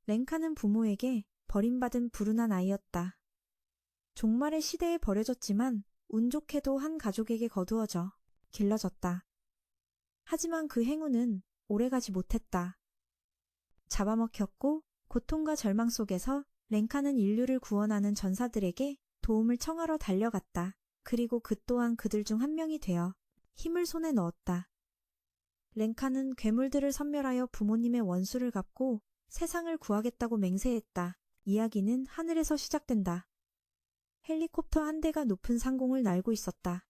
랭카는 부모에게 버림받은 불운한 아이였다. 종말의 시대에 버려졌지만 운 좋게도 한 가족에게 거두어져 길러졌다. 하지만 그 행운은 오래가지 못했다. 잡아먹혔고 고통과 절망 속에서 랭카는 인류를 구원하는 전사들에게 도움을 청하러 달려갔다. 그리고 그 또한 그들 중 한 명이 되어 힘을 손에 넣었다. 랭카는 괴물들을 섬멸하여 부모님의 원수를 갚고 세상을 구하겠다고 맹세했다. 이야기는 하늘에서 시작된다. 헬리콥터 한 대가 높은 상공을 날고 있었다.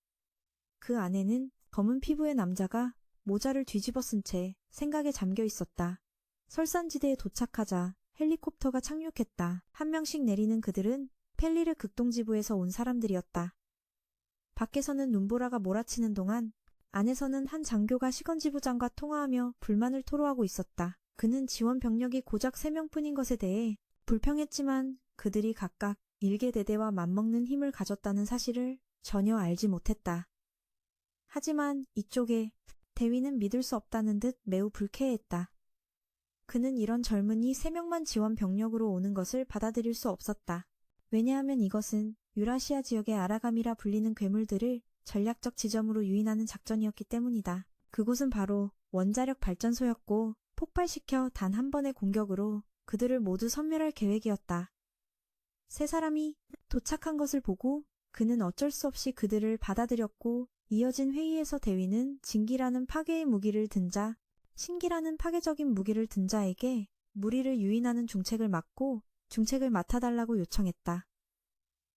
그 안에는 검은 피부의 남자가 모자를 뒤집어 쓴 채 생각에 잠겨 있었다. 설산지대에 도착하자 헬리콥터가 착륙했다. 한 명씩 내리는 그들은 펠리르 극동지부에서 온 사람들이었다. 밖에서는 눈보라가 몰아치는 동안 안에서는 한 장교가 시건지부장과 통화하며 불만을 토로하고 있었다. 그는 지원 병력이 고작 3명뿐인 것에 대해 불평했지만 그들이 각각 일개대대와 맞먹는 힘을 가졌다는 사실을 전혀 알지 못했다. 하지만 이쪽에 대위는 믿을 수 없다는 듯 매우 불쾌했다. 그는 이런 젊은이 3명만 지원 병력으로 오는 것을 받아들일 수 없었다. 왜냐하면 이것은 유라시아 지역의 아라감이라 불리는 괴물들을 전략적 지점으로 유인하는 작전이었기 때문이다. 그곳은 바로 원자력 발전소였고 폭발시켜 단 한 번의 공격으로 그들을 모두 섬멸할 계획이었다. 3사람이 도착한 것을 보고 그는 어쩔 수 없이 그들을 받아들였고 이어진 회의에서 대위는 진기라는 파괴의 무기를 든 자, 신기라는 파괴적인 무기를 든 자에게 무리를 유인하는 중책을 맡고 중책을 맡아달라고 요청했다.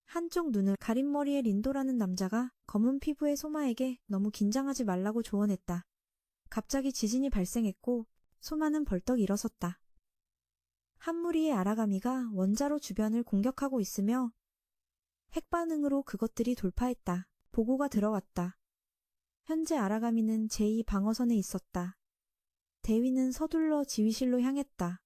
한쪽 눈을 가린 머리의 린도라는 남자가 검은 피부의 소마에게 너무 긴장하지 말라고 조언했다. 갑자기 지진이 발생했고 소마는 벌떡 일어섰다. 한 무리의 아라가미가 원자로 주변을 공격하고 있으며 핵반응으로 그것들이 돌파했다. 보고가 들어왔다. 현재 아라가미는 제2방어선에 있었다. 대위는 서둘러 지휘실로 향했다.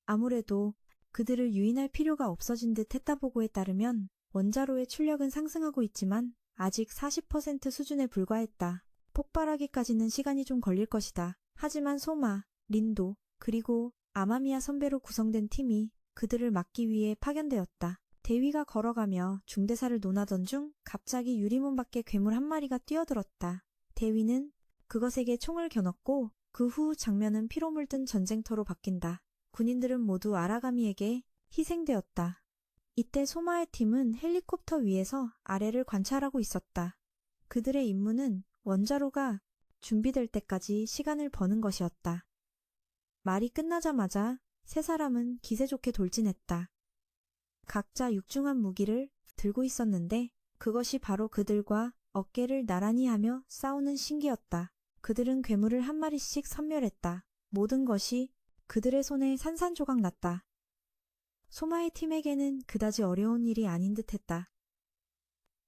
아무래도 그들을 유인할 필요가 없어진 듯 했다. 보고에 따르면 원자로의 출력은 상승하고 있지만 아직 40% 수준에 불과했다. 폭발하기까지는 시간이 좀 걸릴 것이다. 하지만 소마, 린도, 그리고 아마미야 선배로 구성된 팀이 그들을 막기 위해 파견되었다. 대위가 걸어가며 중대사를 논하던 중 갑자기 유리문 밖에 괴물 한 마리가 뛰어들었다. 대위는 그것에게 총을 겨눴고 그 후 장면은 피로 물든 전쟁터로 바뀐다. 군인들은 모두 아라가미에게 희생되었다. 이때 소마의 팀은 헬리콥터 위에서 아래를 관찰하고 있었다. 그들의 임무는 원자로가 준비될 때까지 시간을 버는 것이었다. 말이 끝나자마자 3사람은 기세 좋게 돌진했다. 각자 육중한 무기를 들고 있었는데 그것이 바로 그들과 어깨를 나란히 하며 싸우는 신기였다. 그들은 괴물을 한 마리씩 섬멸했다. 모든 것이 그들의 손에 산산조각 났다. 소마의 팀에게는 그다지 어려운 일이 아닌 듯했다.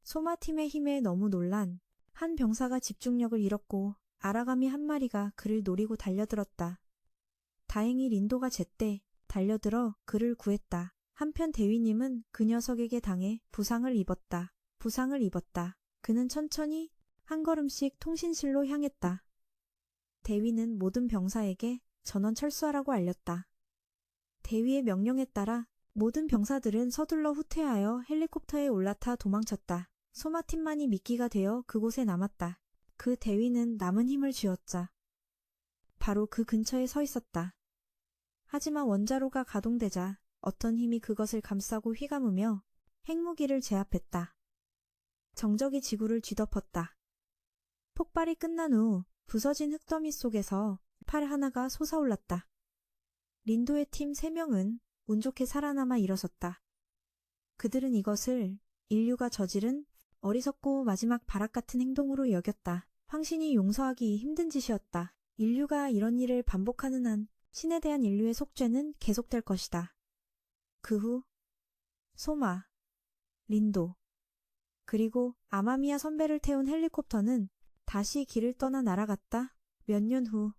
소마팀의 힘에 너무 놀란 한 병사가 집중력을 잃었고 아라가미 한 마리가 그를 노리고 달려들었다. 다행히 린도가 제때 달려들어 그를 구했다. 한편 대위님은 그 녀석에게 당해 부상을 입었다. 그는 천천히 한 걸음씩 통신실로 향했다. 대위는 모든 병사에게 전원 철수하라고 알렸다. 대위의 명령에 따라 모든 병사들은 서둘러 후퇴하여 헬리콥터에 올라타 도망쳤다. 소마팀만이 미끼가 되어 그곳에 남았다. 그 대위는 남은 힘을 쥐었자 바로 그 근처에 서 있었다. 하지만 원자로가 가동되자 어떤 힘이 그것을 감싸고 휘감으며 핵무기를 제압했다. 정적이 지구를 뒤덮었다. 폭발이 끝난 후 부서진 흙더미 속에서 팔 하나가 솟아올랐다. 린도의 팀 3명은 운 좋게 살아남아 일어섰다. 그들은 이것을 인류가 저지른 어리석고 마지막 발악 같은 행동으로 여겼다. 황신이 용서하기 힘든 짓이었다. 인류가 이런 일을 반복하는 한 신에 대한 인류의 속죄는 계속될 것이다. 그 후 소마, 린도, 그리고 아마미야 선배를 태운 헬리콥터는 다시 길을 떠나 날아갔다. 몇 년 후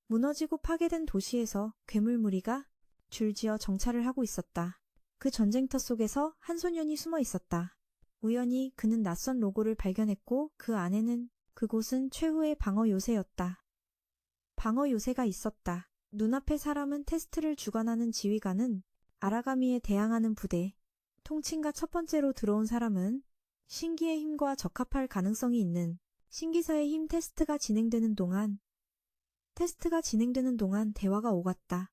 무너지고 파괴된 도시에서 괴물 무리가 줄지어 정찰을 하고 있었다. 그 전쟁터 속에서 한 소년이 숨어 있었다. 우연히 그는 낯선 로고를 발견했고 그 안에는 그곳은 최후의 방어 요새였다. 방어 요새가 있었다. 눈앞의 사람은 테스트를 주관하는 지휘관은 아라가미에 대항하는 부대, 통칭과 첫 번째로 들어온 사람은 신기의 힘과 적합할 가능성이 있는 신기사의 힘 테스트가 진행되는 동안 대화가 오갔다.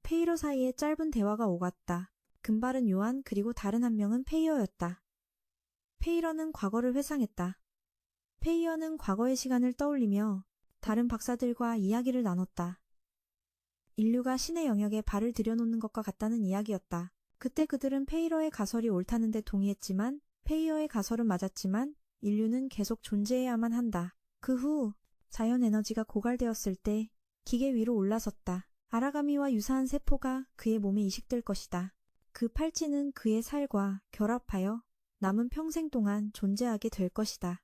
페이러 사이에 짧은 대화가 오갔다. 금발은 요한 그리고 다른 한 명은 페이어였다. 페이러는 과거를 회상했다. 페이어는 과거의 시간을 떠올리며 다른 박사들과 이야기를 나눴다. 인류가 신의 영역에 발을 들여놓는 것과 같다는 이야기였다. 그때 그들은 페이러의 가설이 옳다는 데 동의했지만 페이어의 가설은 맞았지만 인류는 계속 존재해야만 한다. 그 후 자연 에너지가 고갈되었을 때 기계 위로 올라섰다. 아라가미와 유사한 세포가 그의 몸에 이식될 것이다. 그 팔찌는 그의 살과 결합하여 남은 평생 동안 존재하게 될 것이다.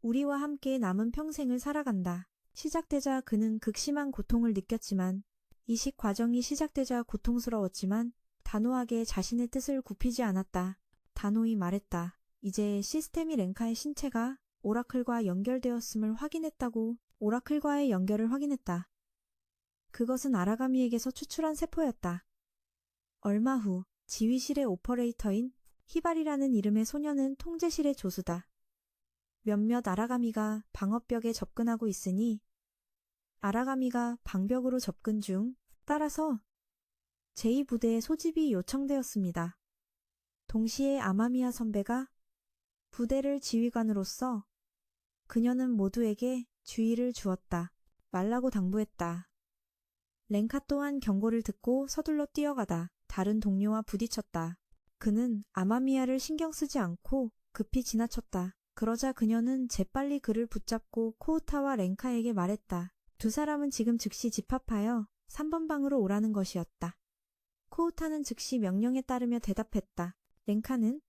우리와 함께 남은 평생을 살아간다. 시작되자 그는 극심한 고통을 느꼈지만 이식 과정이 시작되자 고통스러웠지만 단호하게 자신의 뜻을 굽히지 않았다. 단호히 말했다. 이제 시스템이 렌카의 신체가 오라클과 연결되었음을 확인했다고. 오라클과의 연결을 확인했다. 그것은 아라가미에게서 추출한 세포였다. 얼마 후 지휘실의 오퍼레이터인 히발이라는 이름의 소녀는 통제실의 조수다. 몇몇 아라가미가 방어벽에 접근하고 있으니 아라가미가 방벽으로 접근 중, 따라서 제2부대의 소집이 요청되었습니다. 동시에 아마미야 선배가 부대를 지휘관으로서 그녀는 모두에게 주의를 주었다. 말라고 당부했다. 렌카 또한 경고를 듣고 서둘러 뛰어가다 다른 동료와 부딪혔다. 그는 아마미야를 신경 쓰지 않고 급히 지나쳤다. 그러자 그녀는 재빨리 그를 붙잡고 코우타와 렌카에게 말했다. 두 사람은 지금 즉시 집합하여 3번 방으로 오라는 것이었다. 코우타는 즉시 명령에 따르며 대답했다. 렌카는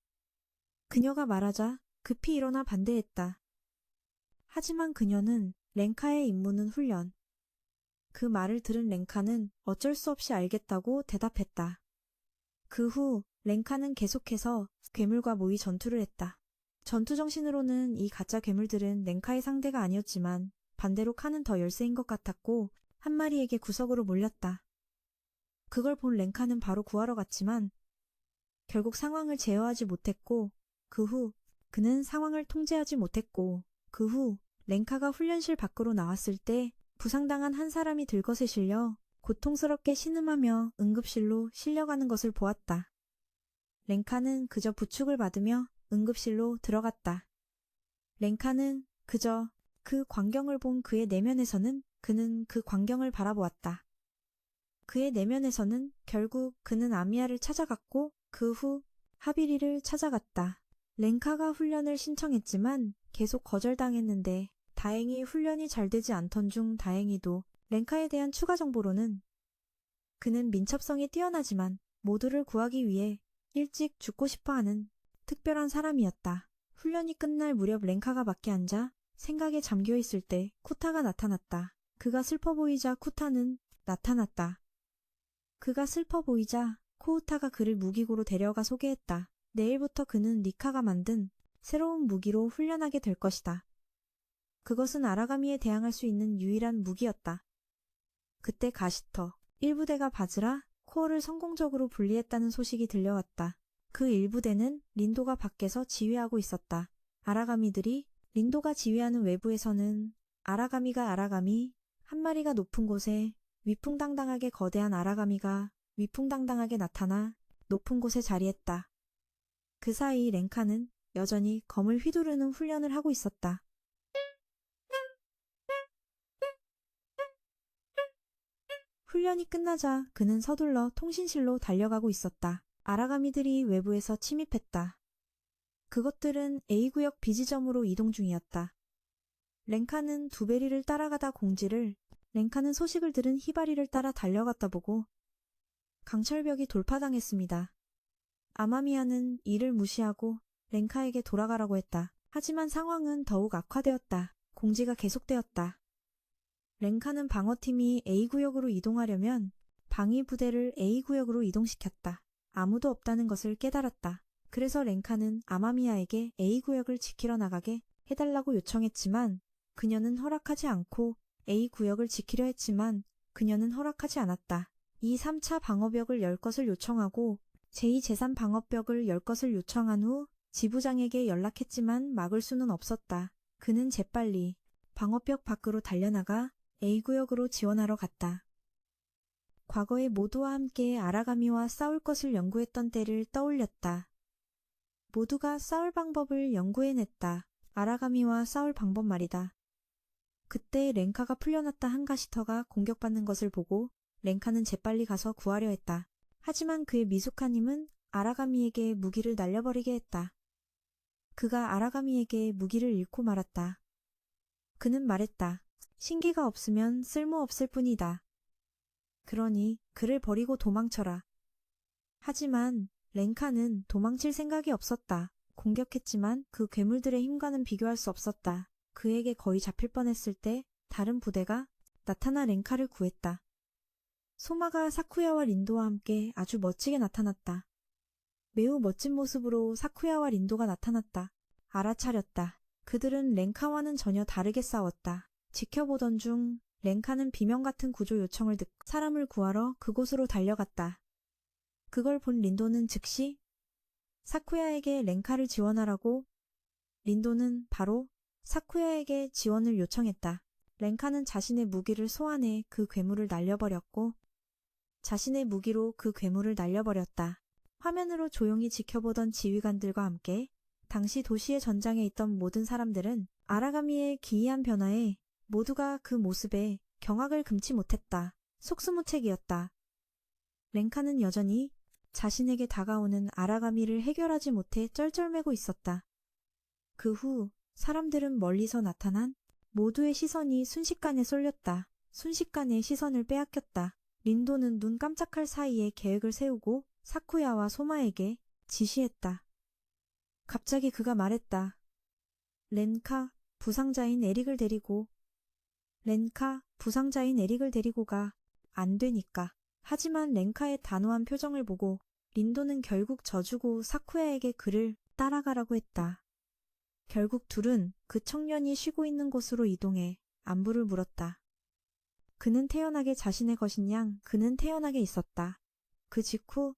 그녀가 말하자 급히 일어나 반대했다. 하지만 그녀는 렌카의 임무는 훈련. 그 말을 들은 렌카는 어쩔 수 없이 알겠다고 대답했다. 그 후 렌카는 계속해서 괴물과 모의 전투를 했다. 전투 정신으로는 이 가짜 괴물들은 렌카의 상대가 아니었지만 반대로 칸은 더 열세인 것 같았고 한 마리에게 구석으로 몰렸다. 그걸 본 렌카는 바로 구하러 갔지만 결국 상황을 제어하지 못했고 그 후 그는 상황을 통제하지 못했고 그 후 렌카가 훈련실 밖으로 나왔을 때 부상당한 한 사람이 들것에 실려 고통스럽게 신음하며 응급실로 실려가는 것을 보았다. 렌카는 그저 부축을 받으며 응급실로 들어갔다. 렌카는 그저 그 광경을 본 그의 내면에서는 그는 그 광경을 바라보았다. 그의 내면에서는 결국 그는 아미야를 찾아갔고 그 후 하비리를 찾아갔다. 렌카가 훈련을 신청했지만 계속 거절당했는데 다행히 훈련이 잘 되지 않던 중 다행히도 렌카에 대한 추가 정보로는 그는 민첩성이 뛰어나지만 모두를 구하기 위해 일찍 죽고 싶어하는 특별한 사람이었다. 훈련이 끝날 무렵 렌카가 밖에 앉아 생각에 잠겨있을 때 쿠타가 나타났다. 그가 슬퍼 보이자 쿠타는 나타났다. 그가 슬퍼 보이자 코우타가 그를 무기고로 데려가 소개했다. 내일부터 그는 리카가 만든 새로운 무기로 훈련하게 될 것이다. 그것은 아라가미에 대항할 수 있는 유일한 무기였다. 그때 가시터 1부대가 바즈라, 코어를 성공적으로 분리했다는 소식이 들려왔다. 그 1부대는 린도가 밖에서 지휘하고 있었다. 아라가미들이 린도가 지휘하는 외부에서는 아라가미, 한 마리가 높은 곳에 위풍당당하게 거대한 아라가미가 위풍당당하게 나타나 높은 곳에 자리했다. 그 사이 렌카는 여전히 검을 휘두르는 훈련을 하고 있었다. 훈련이 끝나자 그는 서둘러 통신실로 달려가고 있었다. 아라가미들이 외부에서 침입했다. 그것들은 A구역 B지점으로 이동 중이었다. 렌카는 두베리를 따라가다 렌카는 소식을 들은 히바리를 따라 달려갔다 보고 강철벽이 돌파당했습니다. 아마미야는 이를 무시하고 렌카에게 돌아가라고 했다. 하지만 상황은 더욱 악화되었다. 공지가 계속되었다. 렌카는 방어팀이 A구역으로 이동하려면 방위부대를 A구역으로 이동시켰다. 아무도 없다는 것을 깨달았다. 그래서 렌카는 아마미야에게 A구역을 지키러 나가게 해달라고 요청했지만 그녀는 허락하지 않고 A구역을 지키려 했지만 그녀는 허락하지 않았다. 이 3차 방어벽을 열 것을 요청하고 제2, 제3 방어벽을 열 것을 요청한 후 지부장에게 연락했지만 막을 수는 없었다. 그는 재빨리 방어벽 밖으로 달려나가 A구역으로 지원하러 갔다. 과거에 모두와 함께 아라가미와 싸울 것을 연구했던 때를 떠올렸다. 모두가 싸울 방법을 연구해냈다. 아라가미와 싸울 방법 말이다. 그때 렌카가 풀려났다 한가시터가 공격받는 것을 보고 렌카는 재빨리 가서 구하려 했다. 하지만 그의 미숙한 힘은 아라가미에게 무기를 날려버리게 했다. 그가 아라가미에게 무기를 잃고 말았다. 그는 말했다. 신기가 없으면 쓸모없을 뿐이다. 그러니 그를 버리고 도망쳐라. 하지만 렌카는 도망칠 생각이 없었다. 공격했지만 그 괴물들의 힘과는 비교할 수 없었다. 그에게 거의 잡힐 뻔했을 때 다른 부대가 나타나 렌카를 구했다. 소마가 사쿠야와 린도와 함께 아주 멋지게 나타났다. 매우 멋진 모습으로 사쿠야와 린도가 나타났다. 알아차렸다. 그들은 렌카와는 전혀 다르게 싸웠다. 지켜보던 중 렌카는 비명 같은 구조 요청을 듣고 사람을 구하러 그곳으로 달려갔다. 그걸 본 린도는 즉시 사쿠야에게 렌카를 지원하라고 린도는 바로 사쿠야에게 지원을 요청했다. 렌카는 자신의 무기를 소환해 그 괴물을 날려버렸고 자신의 무기로 그 괴물을 날려버렸다. 화면으로 조용히 지켜보던 지휘관들과 함께 당시 도시의 전장에 있던 모든 사람들은 아라가미의 기이한 변화에 모두가 그 모습에 경악을 금치 못했다. 속수무책이었다. 렌카는 여전히 자신에게 다가오는 아라가미를 해결하지 못해 쩔쩔매고 있었다. 그 후 사람들은 멀리서 나타난 모두의 시선이 순식간에 쏠렸다. 순식간에 시선을 빼앗겼다. 린도는 눈 깜짝할 사이에 계획을 세우고 사쿠야와 소마에게 지시했다. 갑자기 그가 말했다. 렌카, 부상자인 에릭을 데리고 가. 안 되니까. 하지만 렌카의 단호한 표정을 보고 린도는 결국 져주고 사쿠야에게 그를 따라가라고 했다. 결국 둘은 그 청년이 쉬고 있는 곳으로 이동해 안부를 물었다. 그는 태연하게 자신의 것인 양 그는 태연하게 있었다. 그 직후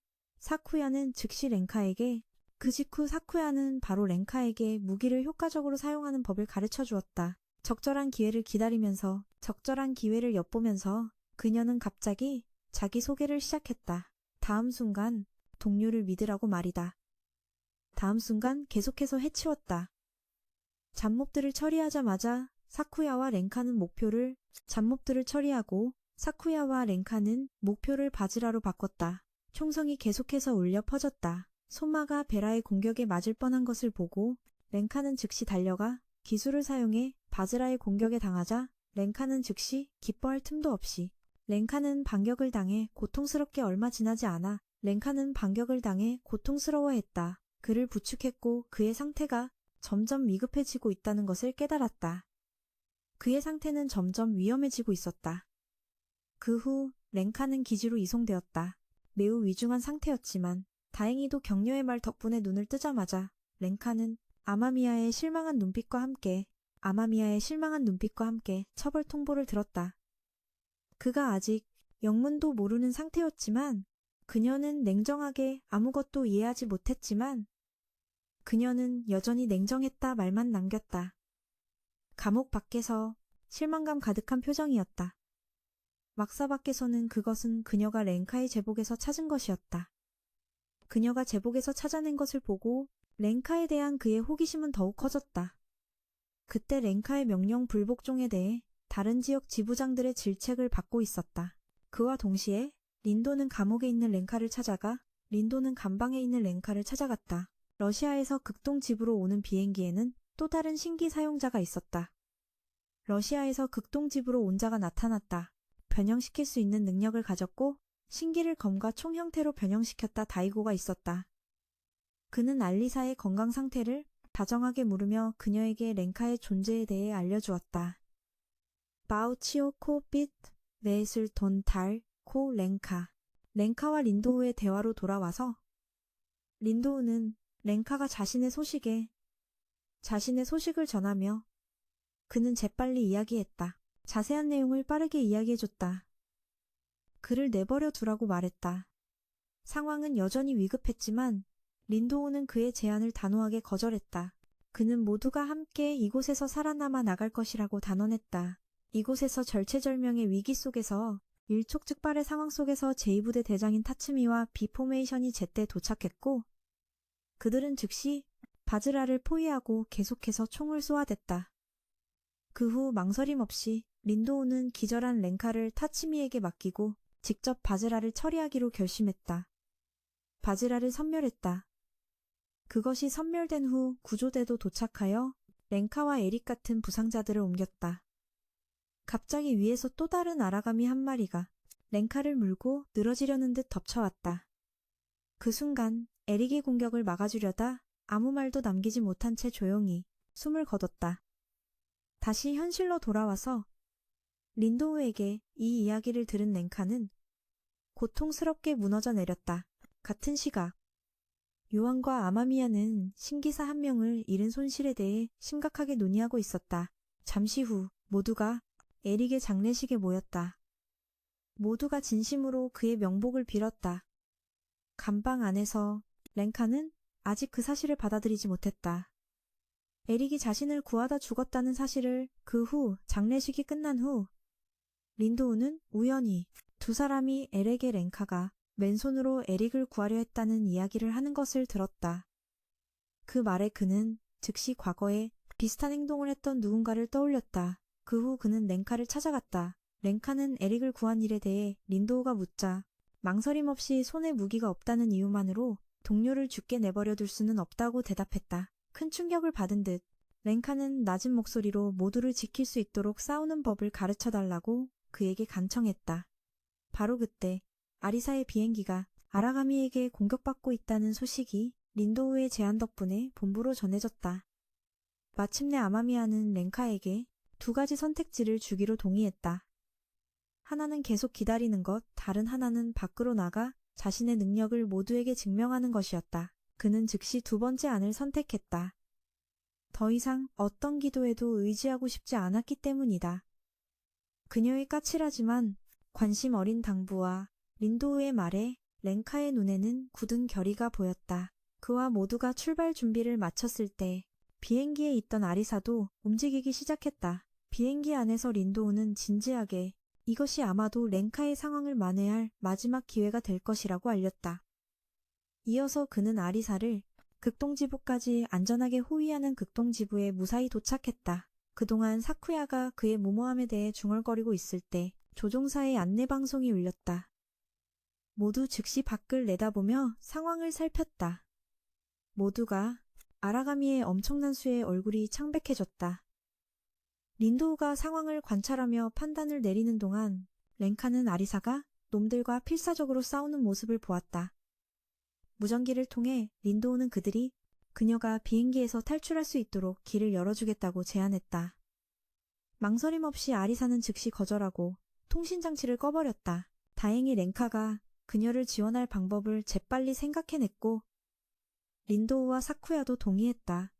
사쿠야는 바로 렌카에게 무기를 효과적으로 사용하는 법을 가르쳐 주었다. 적절한 기회를 기다리면서 적절한 기회를 엿보면서 그녀는 갑자기 자기 소개를 시작했다. 다음 순간 동료를 믿으라고 말이다. 다음 순간 계속해서 해치웠다. 잡몹들을 처리하자마자 잡몹들을 처리하고 사쿠야와 렌카는 목표를 바즈라로 바꿨다. 총성이 계속해서 울려 퍼졌다. 소마가 베라의 공격에 맞을 뻔한 것을 보고 렌카는 즉시 달려가 기술을 사용해 바즈라의 공격에 당하자 렌카는 즉시 기뻐할 틈도 없이 렌카는 반격을 당해 고통스러워했다. 그를 부축했고 그의 상태가 점점 위급해지고 있다는 것을 깨달았다. 그의 상태는 점점 위험해지고 있었다. 그 후 렌카는 기지로 이송되었다. 매우 위중한 상태였지만 다행히도 격려의 말 덕분에 눈을 뜨자마자 렌카는 아마미야의 실망한 눈빛과 함께 처벌 통보를 들었다. 그가 아직 영문도 모르는 상태였지만 그녀는 냉정하게 아무것도 이해하지 못했지만 그녀는 여전히 냉정했다 말만 남겼다. 감옥 밖에서 실망감 가득한 표정이었다. 막사 밖에서는 그것은 그녀가 렌카의 제복에서 찾은 것이었다. 그녀가 제복에서 찾아낸 것을 보고 렌카에 대한 그의 호기심은 더욱 커졌다. 그때 렌카의 명령 불복종에 대해 다른 지역 지부장들의 질책을 받고 있었다. 그와 동시에 린도는 감방에 있는 렌카를 찾아갔다. 러시아에서 극동 지부로 오는 비행기에는 또 다른 신기 사용자가 있었다. 러시아에서 극동 지부로 온 자가 나타났다. 변형시킬 수 있는 능력을 가졌고 신기를 검과 총 형태로 변형시켰다. 다이고가 있었다. 그는 알리사의 건강 상태를 다정하게 물으며 그녀에게 렌카의 존재에 대해 알려주었다. 바우치오 코빗 웨슬 돈탈 코 렌카. 렌카와 린도우의 대화로 돌아와서 린도우는 렌카가 자신의 소식을 전하며 그는 재빨리 이야기했다. 자세한 내용을 빠르게 이야기해줬다. 그를 내버려 두라고 말했다. 상황은 여전히 위급했지만 린도우는 그의 제안을 단호하게 거절했다. 그는 모두가 함께 이곳에서 살아남아 나갈 것이라고 단언했다. 이곳에서 절체절명의 위기 속에서 일촉즉발의 상황 속에서 제2부대 대장인 타츠미와 비포메이션이 제때 도착했고 그들은 즉시 바즈라를 포위하고 계속해서 총을 쏘아댔다. 그 후 망설임 없이 린도우는 기절한 렌카를 타츠미에게 맡기고 직접 바즈라를 처리하기로 결심했다. 바즈라를 섬멸했다. 그것이 섬멸된 후 구조대도 도착하여 렌카와 에릭 같은 부상자들을 옮겼다. 갑자기 위에서 또 다른 아라가미 한 마리가 렌카를 물고 늘어지려는 듯 덮쳐왔다. 그 순간 에릭의 공격을 막아주려다 아무 말도 남기지 못한 채 조용히 숨을 거뒀다. 다시 현실로 돌아와서 린도우에게 이 이야기를 들은 렌카는 고통스럽게 무너져 내렸다. 같은 시각 요한과 아마미야는 신기사 한 명을 잃은 손실에 대해 심각하게 논의하고 있었다. 잠시 후 모두가 에릭의 장례식에 모였다. 모두가 진심으로 그의 명복을 빌었다. 감방 안에서 렌카는 아직 그 사실을 받아들이지 못했다. 에릭이 자신을 구하다 죽었다는 사실을 그 후 장례식이 끝난 후 린도우는 우연히 두 사람이 에렉의 렌카가 맨손으로 에릭을 구하려 했다는 이야기를 하는 것을 들었다. 그 말에 그는 즉시 과거에 비슷한 행동을 했던 누군가를 떠올렸다. 그 후 그는 렌카를 찾아갔다. 렌카는 에릭을 구한 일에 대해 린도우가 묻자 망설임 없이 손에 무기가 없다는 이유만으로 동료를 죽게 내버려 둘 수는 없다고 대답했다. 큰 충격을 받은 듯 렌카는 낮은 목소리로 모두를 지킬 수 있도록 싸우는 법을 가르쳐달라고 그에게 간청했다. 바로 그때 아리사의 비행기가 아라가미에게 공격받고 있다는 소식이 린도우의 제안 덕분에 본부로 전해졌다. 마침내 아마미야는 렌카에게 두 가지 선택지를 주기로 동의했다. 하나는 계속 기다리는 것, 다른 하나는 밖으로 나가 자신의 능력을 모두에게 증명하는 것이었다. 그는 즉시 두 번째 안을 선택했다. 더 이상 어떤 기도에도 의지하고 싶지 않았기 때문이다. 그녀의 까칠하지만 관심 어린 당부와 린도우의 말에 렌카의 눈에는 굳은 결의가 보였다. 그와 모두가 출발 준비를 마쳤을 때 비행기에 있던 아리사도 움직이기 시작했다. 비행기 안에서 린도우는 진지하게 이것이 아마도 렌카의 상황을 만회할 마지막 기회가 될 것이라고 알렸다. 이어서 그는 아리사를 극동지부까지 안전하게 호위하는 극동지부에 무사히 도착했다. 그동안 사쿠야가 그의 무모함에 대해 중얼거리고 있을 때 조종사의 안내방송이 울렸다. 모두 즉시 밖을 내다보며 상황을 살폈다. 모두가 아라가미의 엄청난 수의 얼굴이 창백해졌다. 린도우가 상황을 관찰하며 판단을 내리는 동안 렌카는 아리사가 놈들과 필사적으로 싸우는 모습을 보았다. 무전기를 통해 린도우는 그녀가 비행기에서 탈출할 수 있도록 길을 열어주겠다고 제안했다. 망설임 없이 아리사는 즉시 거절하고 통신장치를 꺼버렸다. 다행히 렌카가 그녀를 지원할 방법을 재빨리 생각해냈고 린도우와 사쿠야도 동의했다.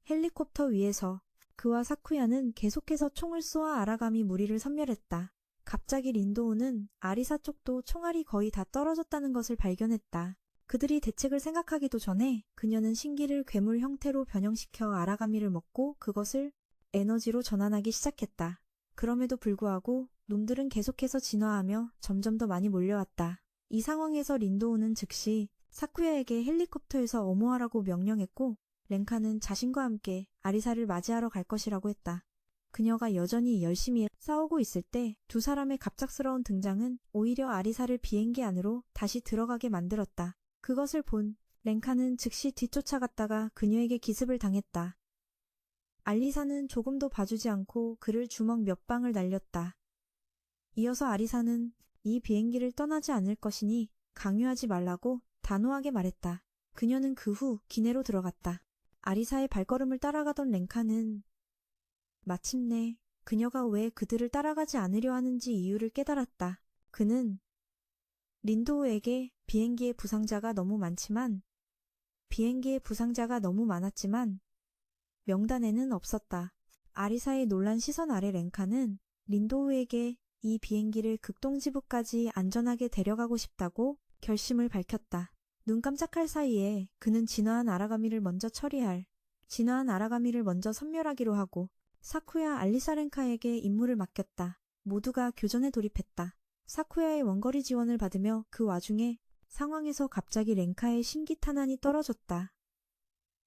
헬리콥터 위에서 그와 사쿠야는 계속해서 총을 쏘아 아라가미 무리를 섬멸했다. 갑자기 린도우는 아리사 쪽도 총알이 거의 다 떨어졌다는 것을 발견했다. 그들이 대책을 생각하기도 전에 그녀는 신기를 괴물 형태로 변형시켜 아라가미를 먹고 그것을 에너지로 전환하기 시작했다. 그럼에도 불구하고 놈들은 계속해서 진화하며 점점 더 많이 몰려왔다. 이 상황에서 린도우는 즉시 사쿠야에게 헬리콥터에서 엄호하라고 명령했고 렌카는 자신과 함께 아리사를 맞이하러 갈 것이라고 했다. 그녀가 여전히 열심히 싸우고 있을 때 두 사람의 갑작스러운 등장은 오히려 아리사를 비행기 안으로 다시 들어가게 만들었다. 그것을 본 렌카는 즉시 뒤쫓아갔다가 그녀에게 기습을 당했다. 알리사는 조금도 봐주지 않고 그를 주먹 몇 방을 날렸다. 이어서 아리사는 이 비행기를 떠나지 않을 것이니 강요하지 말라고 단호하게 말했다. 그녀는 그 후 기내로 들어갔다. 아리사의 발걸음을 따라가던 렌카는 마침내 그녀가 왜 그들을 따라가지 않으려 하는지 이유를 깨달았다. 그는 린도우에게 비행기의 부상자가 너무 많았지만 명단에는 없었다. 아리사의 놀란 시선 아래 렌카는 린도우에게 이 비행기를 극동지부까지 안전하게 데려가고 싶다고 결심을 밝혔다. 눈 깜짝할 사이에 그는 진화한 아라가미를 먼저 섬멸하기로 하고 사쿠야 알리사렌카에게 임무를 맡겼다. 모두가 교전에 돌입했다. 사쿠야의 원거리 지원을 받으며 그 와중에 상황에서 갑자기 렌카의 신기탄환이 떨어졌다.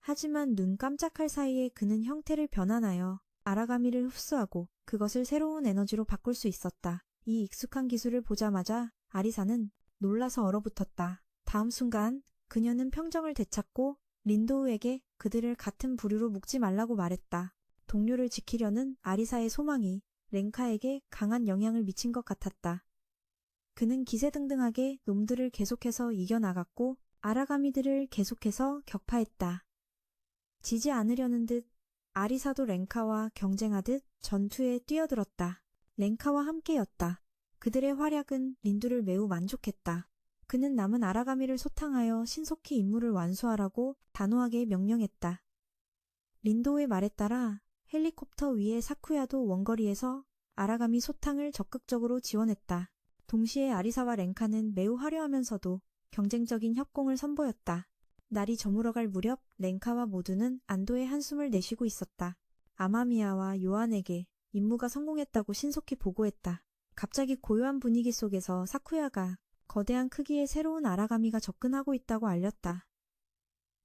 하지만 눈 깜짝할 사이에 그는 형태를 변환하여 아라가미를 흡수하고 그것을 새로운 에너지로 바꿀 수 있었다. 이 익숙한 기술을 보자마자 아리사는 놀라서 얼어붙었다. 다음 순간 그녀는 평정을 되찾고 린도우에게 그들을 같은 부류로 묶지 말라고 말했다. 동료를 지키려는 아리사의 소망이 렌카에게 강한 영향을 미친 것 같았다. 그는 기세등등하게 놈들을 계속해서 이겨나갔고 아라가미들을 계속해서 격파했다. 지지 않으려는 듯 아리사도 렌카와 경쟁하듯 전투에 뛰어들었다. 렌카와 함께였다. 그들의 활약은 린두를 매우 만족했다. 그는 남은 아라가미를 소탕하여 신속히 임무를 완수하라고 단호하게 명령했다. 린도의 말에 따라 헬리콥터 위의 사쿠야도 원거리에서 아라가미 소탕을 적극적으로 지원했다. 동시에 아리사와 렌카는 매우 화려하면서도 경쟁적인 협공을 선보였다. 날이 저물어갈 무렵 렌카와 모두는 안도의 한숨을 내쉬고 있었다. 아마미야와 요한에게 임무가 성공했다고 신속히 보고했다. 갑자기 고요한 분위기 속에서 사쿠야가 거대한 크기의 새로운 아라가미가 접근하고 있다고 알렸다.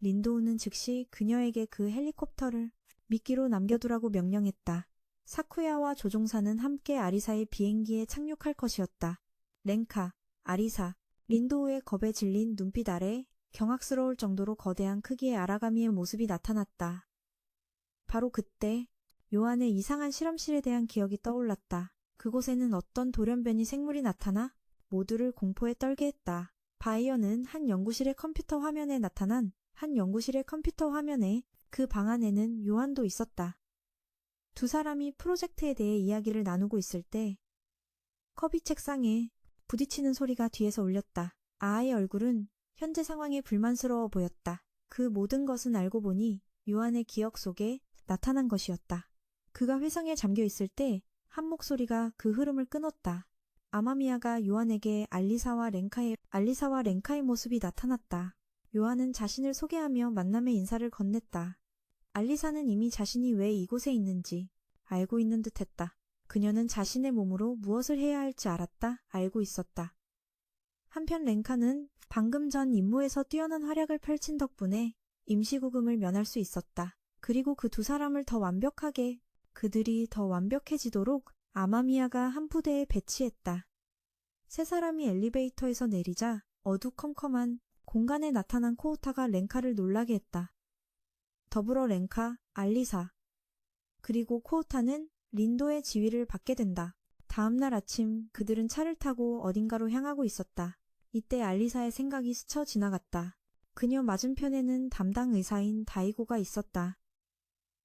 린도우는 즉시 그녀에게 그 헬리콥터를 미끼로 남겨두라고 명령했다. 사쿠야와 조종사는 함께 아리사의 비행기에 착륙할 것이었다. 렌카, 아리사, 린도우의 겁에 질린 눈빛 아래 경악스러울 정도로 거대한 크기의 아라가미의 모습이 나타났다. 바로 그때 요한의 이상한 실험실에 대한 기억이 떠올랐다. 그곳에는 어떤 돌연변이 생물이 나타나 모두를 공포에 떨게 했다. 바이어는 한 연구실의 컴퓨터 화면에 그 방 안에는 요한도 있었다. 두 사람이 프로젝트에 대해 이야기를 나누고 있을 때 컵이 책상에 부딪히는 소리가 뒤에서 울렸다. 아아의 얼굴은 현재 상황에 불만스러워 보였다. 그 모든 것은 알고 보니 요한의 기억 속에 나타난 것이었다. 그가 회상에 잠겨 있을 때 한 목소리가 그 흐름을 끊었다. 아마미야가 요한에게 알리사와 렌카의 모습이 나타났다. 요한은 자신을 소개하며 만남의 인사를 건넸다. 알리사는 이미 자신이 왜 이곳에 있는지 알고 있는 듯했다. 그녀는 자신의 몸으로 무엇을 해야 할지 알고 있었다. 한편 렌카는 방금 전 임무에서 뛰어난 활약을 펼친 덕분에 임시구금을 면할 수 있었다. 그리고 그 두 사람을 그들이 더 완벽해지도록 아마미야가 한 부대에 배치했다. 세 사람이 엘리베이터에서 내리자 어두컴컴한 공간에 나타난 코우타가 렌카를 놀라게 했다. 더불어 렌카, 알리사, 그리고 코우타는 린도의 지휘를 받게 된다. 다음 날 아침 그들은 차를 타고 어딘가로 향하고 있었다. 이때 알리사의 생각이 스쳐 지나갔다. 그녀 맞은편에는 담당 의사인 다이고가 있었다.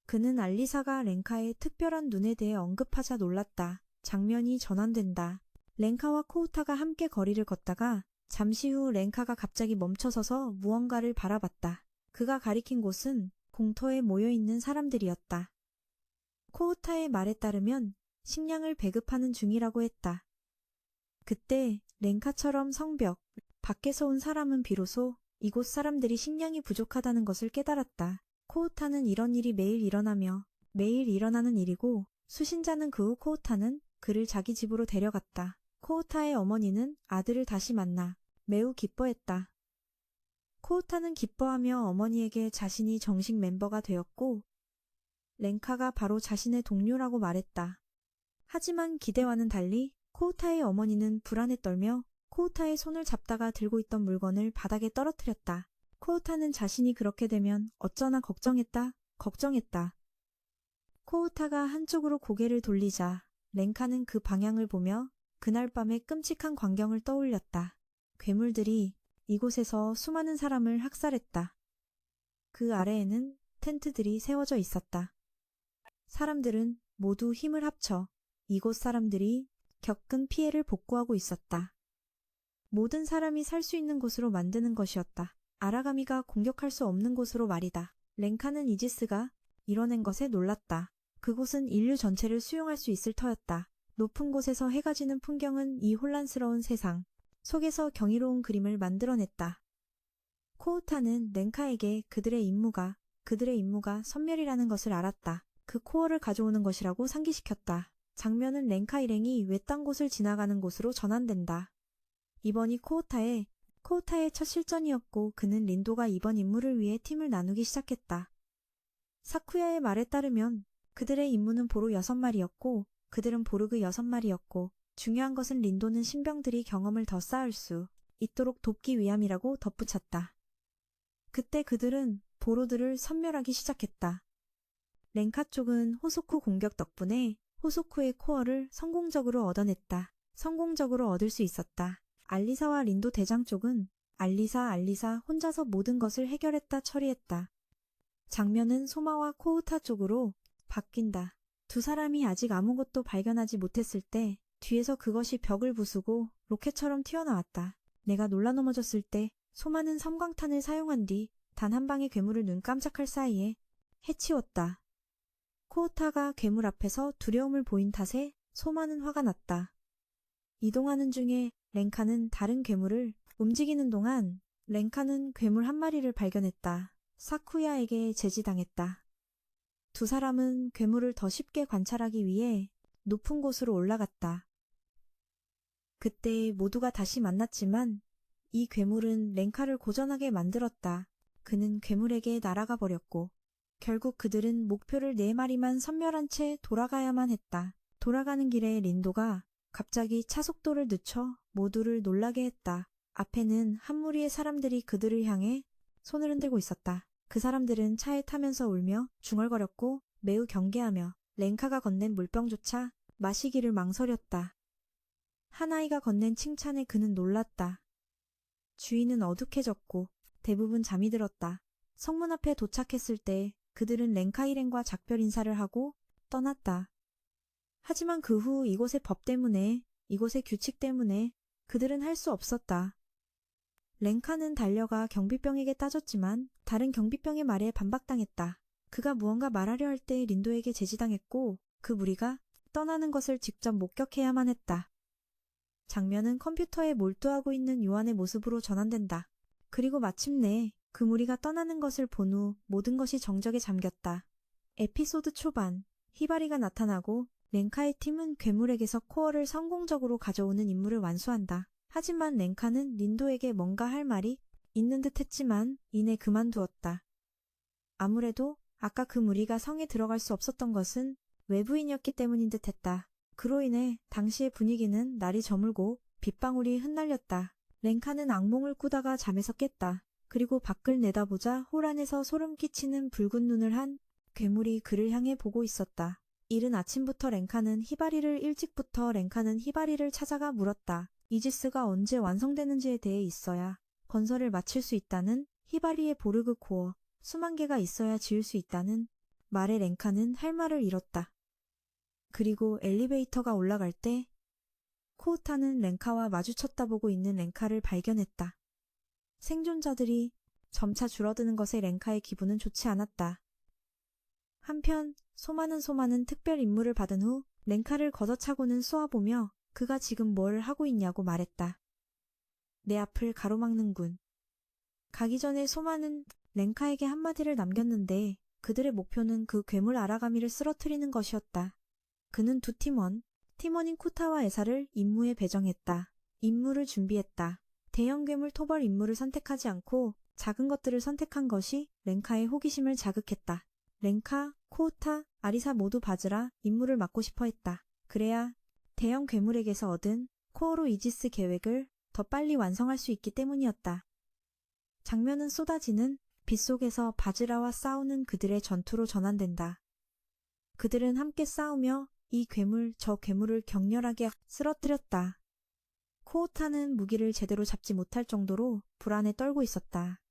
그는 알리사가 렌카의 특별한 눈에 대해 언급하자 놀랐다. 장면이 전환된다. 렌카와 코우타가 함께 거리를 걷다가 잠시 후 렌카가 갑자기 멈춰서서 무언가를 바라봤다. 그가 가리킨 곳은 공터에 모여있는 사람들이었다. 코우타의 말에 따르면 식량을 배급하는 중이라고 했다. 그때 렌카처럼 성벽 밖에서 온 사람은 비로소 이곳 사람들이 식량이 부족하다는 것을 깨달았다. 코우타는 이런 일이 매일 일어나는 일이고 수신자는 그 후 코우타는 그를 자기 집으로 데려갔다. 코우타의 어머니는 아들을 다시 만나 매우 기뻐했다. 코우타는 기뻐하며 어머니에게 자신이 정식 멤버가 되었고 렌카가 바로 자신의 동료라고 말했다. 하지만 기대와는 달리 코우타의 어머니는 불안에 떨며 코우타의 손을 잡다가 들고 있던 물건을 바닥에 떨어뜨렸다. 코우타는 자신이 그렇게 되면 어쩌나 걱정했다. 코우타가 한쪽으로 고개를 돌리자 렌카는 그 방향을 보며 그날 밤의 끔찍한 광경을 떠올렸다. 괴물들이 이곳에서 수많은 사람을 학살했다. 그 아래에는 텐트들이 세워져 있었다. 사람들은 모두 힘을 합쳐 이곳 사람들이 겪은 피해를 복구하고 있었다. 모든 사람이 살 수 있는 곳으로 만드는 것이었다. 아라가미가 공격할 수 없는 곳으로 말이다. 렌카는 이지스가 이뤄낸 것에 놀랐다. 그곳은 인류 전체를 수용할 수 있을 터였다. 높은 곳에서 해가 지는 풍경은 이 혼란스러운 세상 속에서 경이로운 그림을 만들어냈다. 코우타는 렌카에게 그들의 임무가 선멸이라는 것을 알았다. 그 코어를 가져오는 것이라고 상기시켰다. 장면은 렌카 일행이 외딴 곳을 지나가는 곳으로 전환된다. 이번이 코우타의 첫 실전이었고 그는 린도가 이번 임무를 위해 팀을 나누기 시작했다. 사쿠야의 말에 따르면 그들의 임무는 보로 6마리였고 그들은 보르그 6마리였고 중요한 것은 린도는 신병들이 경험을 더 쌓을 수 있도록 돕기 위함이라고 덧붙였다. 그때 그들은 보로들을 섬멸하기 시작했다. 렌카 쪽은 호소쿠 공격 덕분에 호소쿠의 코어를 성공적으로 얻어냈다. 성공적으로 얻을 수 있었다. 알리사와 린도 대장 쪽은 알리사 혼자서 모든 것을 해결했다 처리했다. 장면은 소마와 코우타 쪽으로 바뀐다. 두 사람이 아직 아무것도 발견하지 못했을 때 뒤에서 그것이 벽을 부수고 로켓처럼 튀어나왔다. 내가 놀라 넘어졌을 때 소마는 섬광탄을 사용한 뒤 단 한 방의 괴물을 눈 깜짝할 사이에 해치웠다. 코우타가 괴물 앞에서 두려움을 보인 탓에 소마는 화가 났다. 이동하는 중에 렌카는 다른 괴물을 움직이는 동안 렌카는 괴물 한 마리를 발견했다. 사쿠야에게 제지당했다. 두 사람은 괴물을 더 쉽게 관찰하기 위해 높은 곳으로 올라갔다. 그때 모두가 다시 만났지만 이 괴물은 렌카를 고전하게 만들었다. 그는 괴물에게 날아가 버렸고 결국 그들은 목표를 4마리만 섬멸한 채 돌아가야만 했다. 돌아가는 길에 린도가 갑자기 차속도를 늦춰 모두를 놀라게 했다. 앞에는 한 무리의 사람들이 그들을 향해 손을 흔들고 있었다. 그 사람들은 차에 타면서 울며 중얼거렸고 매우 경계하며 렌카가 건넨 물병조차 마시기를 망설였다. 한 아이가 건넨 칭찬에 그는 놀랐다. 주위는 어둑해졌고 대부분 잠이 들었다. 성문 앞에 도착했을 때 그들은 렌카 일행과 작별 인사를 하고 떠났다. 하지만 그 후 이곳의 법 때문에, 이곳의 규칙 때문에 그들은 할 수 없었다. 렌카는 달려가 경비병에게 따졌지만 다른 경비병의 말에 반박당했다. 그가 무언가 말하려 할 때 린도에게 제지당했고 그 무리가 떠나는 것을 직접 목격해야만 했다. 장면은 컴퓨터에 몰두하고 있는 요한의 모습으로 전환된다. 그리고 마침내 그 무리가 떠나는 것을 본 후 모든 것이 정적에 잠겼다. 에피소드 초반, 히바리가 나타나고 렌카의 팀은 괴물에게서 코어를 성공적으로 가져오는 임무를 완수한다. 하지만 렌카는 린도에게 뭔가 할 말이 있는 듯 했지만 이내 그만두었다. 아무래도 아까 그 무리가 성에 들어갈 수 없었던 것은 외부인이었기 때문인 듯 했다. 그로 인해 당시의 분위기는 날이 저물고 빗방울이 흩날렸다. 렌카는 악몽을 꾸다가 잠에서 깼다. 그리고 밖을 내다보자 홀 안에서 소름 끼치는 붉은 눈을 한 괴물이 그를 향해 보고 있었다. 이른 아침부터 렌카는 히바리를 찾아가 물었다. 이지스가 언제 완성되는지에 대해 있어야 건설을 마칠 수 있다는 히바리의 보르그 코어, 수만 개가 있어야 지을 수 있다는 말에 렌카는 할 말을 잃었다. 그리고 엘리베이터가 올라갈 때 코우타는 렌카와 마주쳤다 보고 있는 렌카를 발견했다. 생존자들이 점차 줄어드는 것에 렌카의 기분은 좋지 않았다. 한편 소마는 특별 임무를 받은 후 렌카를 걷어차고는 쏘아보며 그가 지금 뭘 하고 있냐고 말했다. 내 앞을 가로막는군. 가기 전에 소마는 렌카에게 한마디를 남겼는데 그들의 목표는 그 괴물 아라가미를 쓰러뜨리는 것이었다. 그는 두 팀원인 쿠타와 에사를 임무에 배정했다. 임무를 준비했다. 대형 괴물 토벌 임무를 선택하지 않고 작은 것들을 선택한 것이 렌카의 호기심을 자극했다. 렌카, 코우타, 아리사 모두 바즈라 임무를 맡고 싶어 했다. 그래야 대형 괴물에게서 얻은 코어로 이지스 계획을 더 빨리 완성할 수 있기 때문이었다. 장면은 쏟아지는 빛 속에서 바즈라와 싸우는 그들의 전투로 전환된다. 그들은 함께 싸우며 이 괴물, 저 괴물을 격렬하게 쓰러뜨렸다. 코우타는 무기를 제대로 잡지 못할 정도로 불안에 떨고 있었다.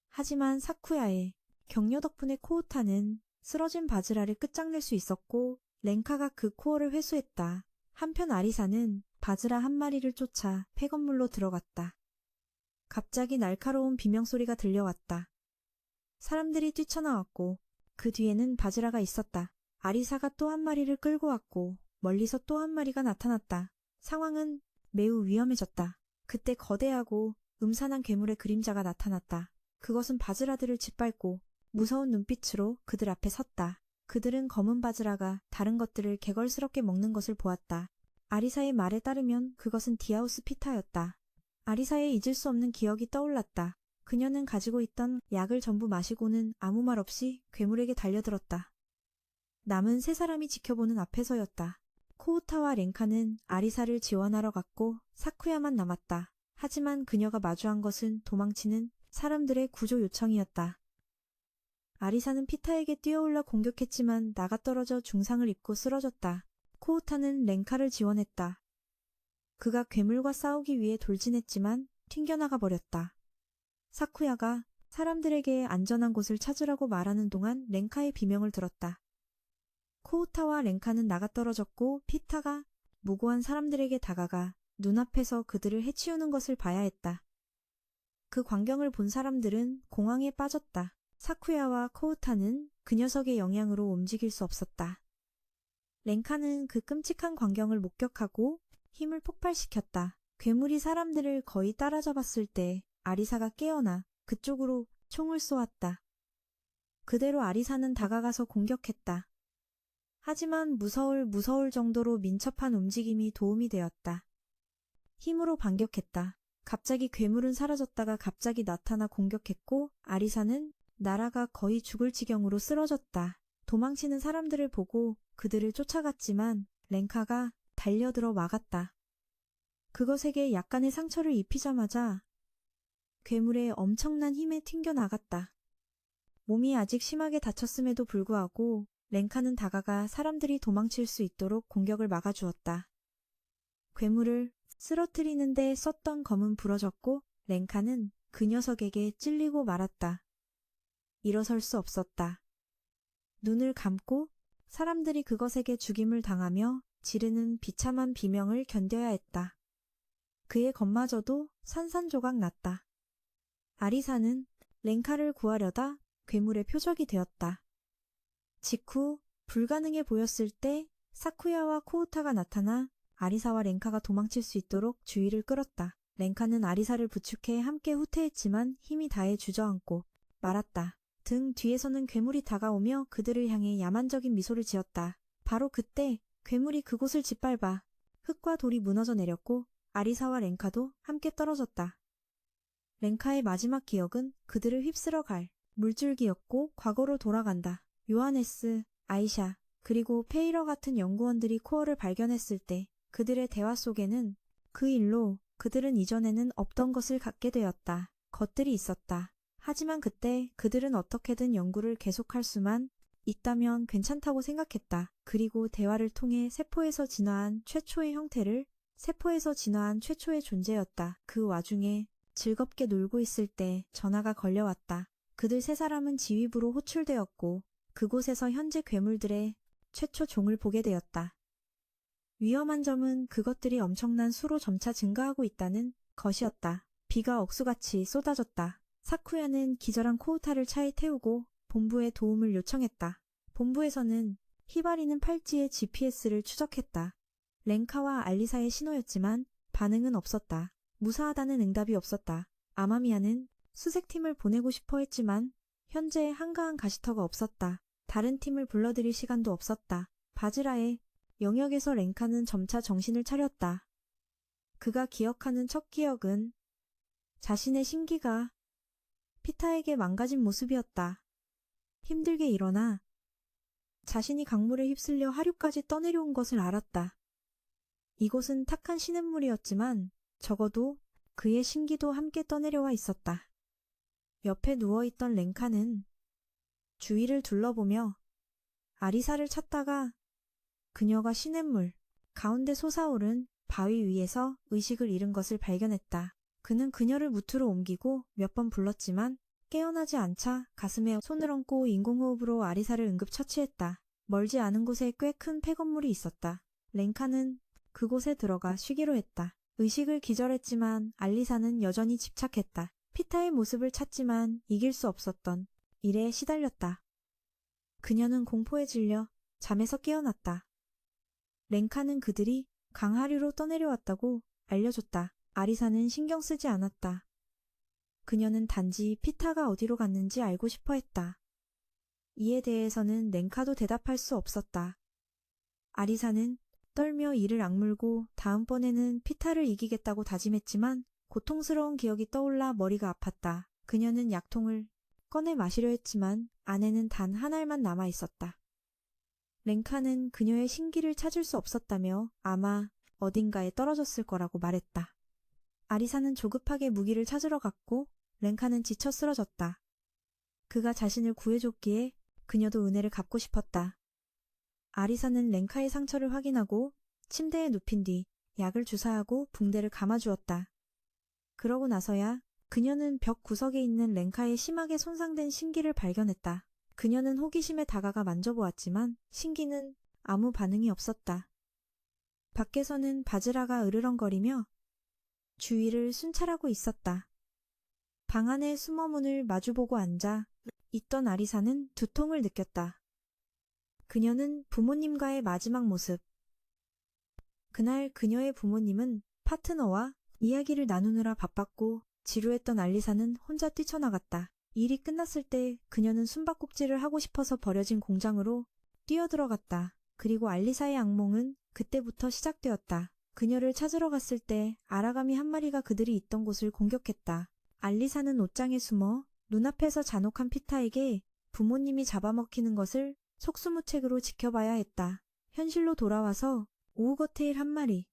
하지만 사쿠야의 격려 덕분에 코우타는 쓰러진 바즈라를 끝장낼 수 있었고 렌카가 그 코어를 회수했다. 한편 아리사는 바즈라 한 마리를 쫓아 폐건물로 들어갔다. 갑자기 날카로운 비명소리가 들려왔다. 사람들이 뛰쳐나왔고 그 뒤에는 바즈라가 있었다. 아리사가 또 한 마리를 끌고 왔고 멀리서 또 한 마리가 나타났다. 상황은 매우 위험해졌다. 그때 거대하고 음산한 괴물의 그림자가 나타났다. 그것은 바즈라들을 짓밟고 무서운 눈빛으로 그들 앞에 섰다. 그들은 검은 바즈라가 다른 것들을 개걸스럽게 먹는 것을 보았다. 아리사의 말에 따르면 그것은 디아우스 피타였다. 아리사의 잊을 수 없는 기억이 떠올랐다. 그녀는 가지고 있던 약을 전부 마시고는 아무 말 없이 괴물에게 달려들었다. 남은 세 사람이 지켜보는 앞에서였다. 코우타와 렌카는 아리사를 지원하러 갔고 사쿠야만 남았다. 하지만 그녀가 마주한 것은 도망치는 사람들의 구조 요청이었다. 아리사는 피타에게 뛰어올라 공격했지만 나가떨어져 중상을 입고 쓰러졌다. 코우타는 렌카를 지원했다. 그가 괴물과 싸우기 위해 돌진했지만 튕겨나가 버렸다. 사쿠야가 사람들에게 안전한 곳을 찾으라고 말하는 동안 렌카의 비명을 들었다. 코우타와 렌카는 나가떨어졌고 피타가 무고한 사람들에게 다가가 눈앞에서 그들을 해치우는 것을 봐야 했다. 그 광경을 본 사람들은 공황에 빠졌다. 사쿠야와 코우타는 그 녀석의 영향으로 움직일 수 없었다. 렌카는 그 끔찍한 광경을 목격하고 힘을 폭발시켰다. 괴물이 사람들을 거의 따라잡았을 때 아리사가 깨어나 그쪽으로 총을 쏘았다. 그대로 아리사는 다가가서 공격했다. 하지만 무서울 정도로 민첩한 움직임이 도움이 되었다. 힘으로 반격했다. 갑자기 괴물은 사라졌다가 갑자기 나타나 공격했고 아리사는 나라가 거의 죽을 지경으로 쓰러졌다. 도망치는 사람들을 보고 그들을 쫓아갔지만 렌카가 달려들어 막았다. 그것에게 약간의 상처를 입히자마자 괴물의 엄청난 힘에 튕겨나갔다. 몸이 아직 심하게 다쳤음에도 불구하고 렌카는 다가가 사람들이 도망칠 수 있도록 공격을 막아주었다. 괴물을 쓰러뜨리는 데 썼던 검은 부러졌고 렌카는 그 녀석에게 찔리고 말았다. 일어설 수 없었다. 눈을 감고 사람들이 그것에게 죽임을 당하며 지르는 비참한 비명을 견뎌야 했다. 그의 겁마저도 산산조각 났다. 아리사는 렌카를 구하려다 괴물의 표적이 되었다. 직후 불가능해 보였을 때 사쿠야와 코우타가 나타나 아리사와 렌카가 도망칠 수 있도록 주의를 끌었다. 렌카는 아리사를 부축해 함께 후퇴했지만 힘이 다해 주저앉고 말았다. 등 뒤에서는 괴물이 다가오며 그들을 향해 야만적인 미소를 지었다. 바로 그때 괴물이 그곳을 짓밟아 흙과 돌이 무너져 내렸고 아리사와 렌카도 함께 떨어졌다. 렌카의 마지막 기억은 그들을 휩쓸어 갈 물줄기였고 과거로 돌아간다. 요하네스, 아이샤, 그리고 페이러 같은 연구원들이 코어를 발견했을 때 그들의 대화 속에는 그 일로 그들은 이전에는 없던 것을 갖게 되었다. 것들이 있었다. 하지만 그때 그들은 어떻게든 연구를 계속할 수만 있다면 괜찮다고 생각했다. 그리고 대화를 통해 세포에서 진화한 최초의 형태를 세포에서 진화한 최초의 존재였다. 그 와중에 즐겁게 놀고 있을 때 전화가 걸려왔다. 그들 세 사람은 지휘부로 호출되었고 그곳에서 현재 괴물들의 최초 종을 보게 되었다. 위험한 점은 그것들이 엄청난 수로 점차 증가하고 있다는 것이었다. 비가 억수같이 쏟아졌다. 사쿠야는 기절한 코우타를 차에 태우고 본부에 도움을 요청했다. 본부에서는 히바리는 팔찌의 GPS를 추적했다. 렌카와 알리사의 신호였지만 반응은 없었다. 무사하다는 응답이 없었다. 아마미야는 수색팀을 보내고 싶어 했지만 현재 한가한 가시터가 없었다. 다른 팀을 불러들일 시간도 없었다. 바즈라의 영역에서 렌카는 점차 정신을 차렸다. 그가 기억하는 첫 기억은 자신의 신기가 피타에게 망가진 모습이었다. 힘들게 일어나 자신이 강물에 휩쓸려 하류까지 떠내려온 것을 알았다. 이곳은 탁한 시냇물이었지만 적어도 그의 신기도 함께 떠내려와 있었다. 옆에 누워있던 렌카는 주위를 둘러보며 아리사를 찾다가 그녀가 시냇물 가운데 솟아오른 바위 위에서 의식을 잃은 것을 발견했다. 그는 그녀를 무트로 옮기고 몇 번 불렀지만 깨어나지 않자 가슴에 손을 얹고 인공호흡으로 아리사를 응급 처치했다. 멀지 않은 곳에 꽤 큰 폐건물이 있었다. 렌카는 그곳에 들어가 쉬기로 했다. 의식을 기절했지만 알리사는 여전히 집착했다. 피타의 모습을 찾지만 이길 수 없었던 일에 시달렸다. 그녀는 공포에 질려 잠에서 깨어났다. 렌카는 그들이 강하류로 떠내려왔다고 알려줬다. 아리사는 신경 쓰지 않았다. 그녀는 단지 피타가 어디로 갔는지 알고 싶어 했다. 이에 대해서는 렌카도 대답할 수 없었다. 아리사는 떨며 이를 악물고 다음번에는 피타를 이기겠다고 다짐했지만 고통스러운 기억이 떠올라 머리가 아팠다. 그녀는 약통을 꺼내 마시려 했지만 안에는 단 한 알만 남아 있었다. 렌카는 그녀의 신기를 찾을 수 없었다며 아마 어딘가에 떨어졌을 거라고 말했다. 아리사는 조급하게 무기를 찾으러 갔고 렌카는 지쳐 쓰러졌다. 그가 자신을 구해줬기에 그녀도 은혜를 갚고 싶었다. 아리사는 렌카의 상처를 확인하고 침대에 눕힌 뒤 약을 주사하고 붕대를 감아주었다. 그러고 나서야 그녀는 벽 구석에 있는 렌카의 심하게 손상된 신기를 발견했다. 그녀는 호기심에 다가가 만져보았지만 신기는 아무 반응이 없었다. 밖에서는 바즈라가 으르렁거리며 주위를 순찰하고 있었다. 방 안의 숨어 문을 마주보고 앉아 있던 아리사는 두통을 느꼈다. 그녀는 부모님과의 마지막 모습. 그날 그녀의 부모님은 파트너와 이야기를 나누느라 바빴고 지루했던 알리사는 혼자 뛰쳐나갔다. 일이 끝났을 때 그녀는 숨바꼭질을 하고 싶어서 버려진 공장으로 뛰어들어갔다. 그리고 알리사의 악몽은 그때부터 시작되었다. 그녀를 찾으러 갔을 때 아라가미 한 마리가 그들이 있던 곳을 공격했다. 알리사는 옷장에 숨어 눈앞에서 잔혹한 피타에게 부모님이 잡아먹히는 것을 속수무책으로 지켜봐야 했다. 현실로 돌아와서 오우거테일 한 마리.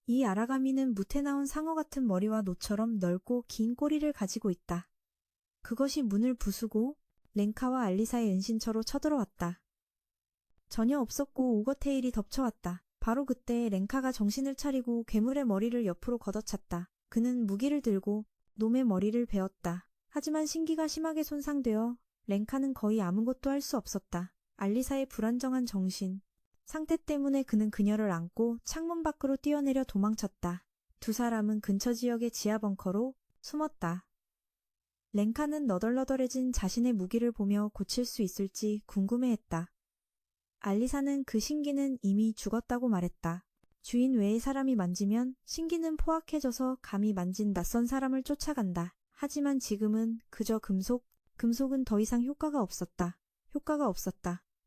이 아라가미는 무태 나온 상어 같은 머리와 노처럼 넓고 긴 꼬리를 가지고 있다. 그것이 문을 부수고 렌카와 알리사의 은신처로 쳐들어왔다. 전혀 없었고 오거테일이 덮쳐왔다. 바로 그때 렌카가 정신을 차리고 괴물의 머리를 옆으로 걷어찼다. 그는 무기를 들고 놈의 머리를 베었다. 하지만 신기가 심하게 손상되어 렌카는 거의 아무것도 할 수 없었다. 알리사의 불안정한 정신, 상태 때문에 그는 그녀를 안고 창문 밖으로 뛰어내려 도망쳤다. 두 사람은 근처 지역의 지하 벙커로 숨었다. 렌카는 너덜너덜해진 자신의 무기를 보며 고칠 수 있을지 궁금해했다. 알리사는 그 신기는 이미 죽었다고 말했다. 주인 외의 사람이 만지면 신기는 포악해져서 감히 만진 낯선 사람을 쫓아간다. 하지만 지금은 그저 금속은 더 이상 효과가 없었다.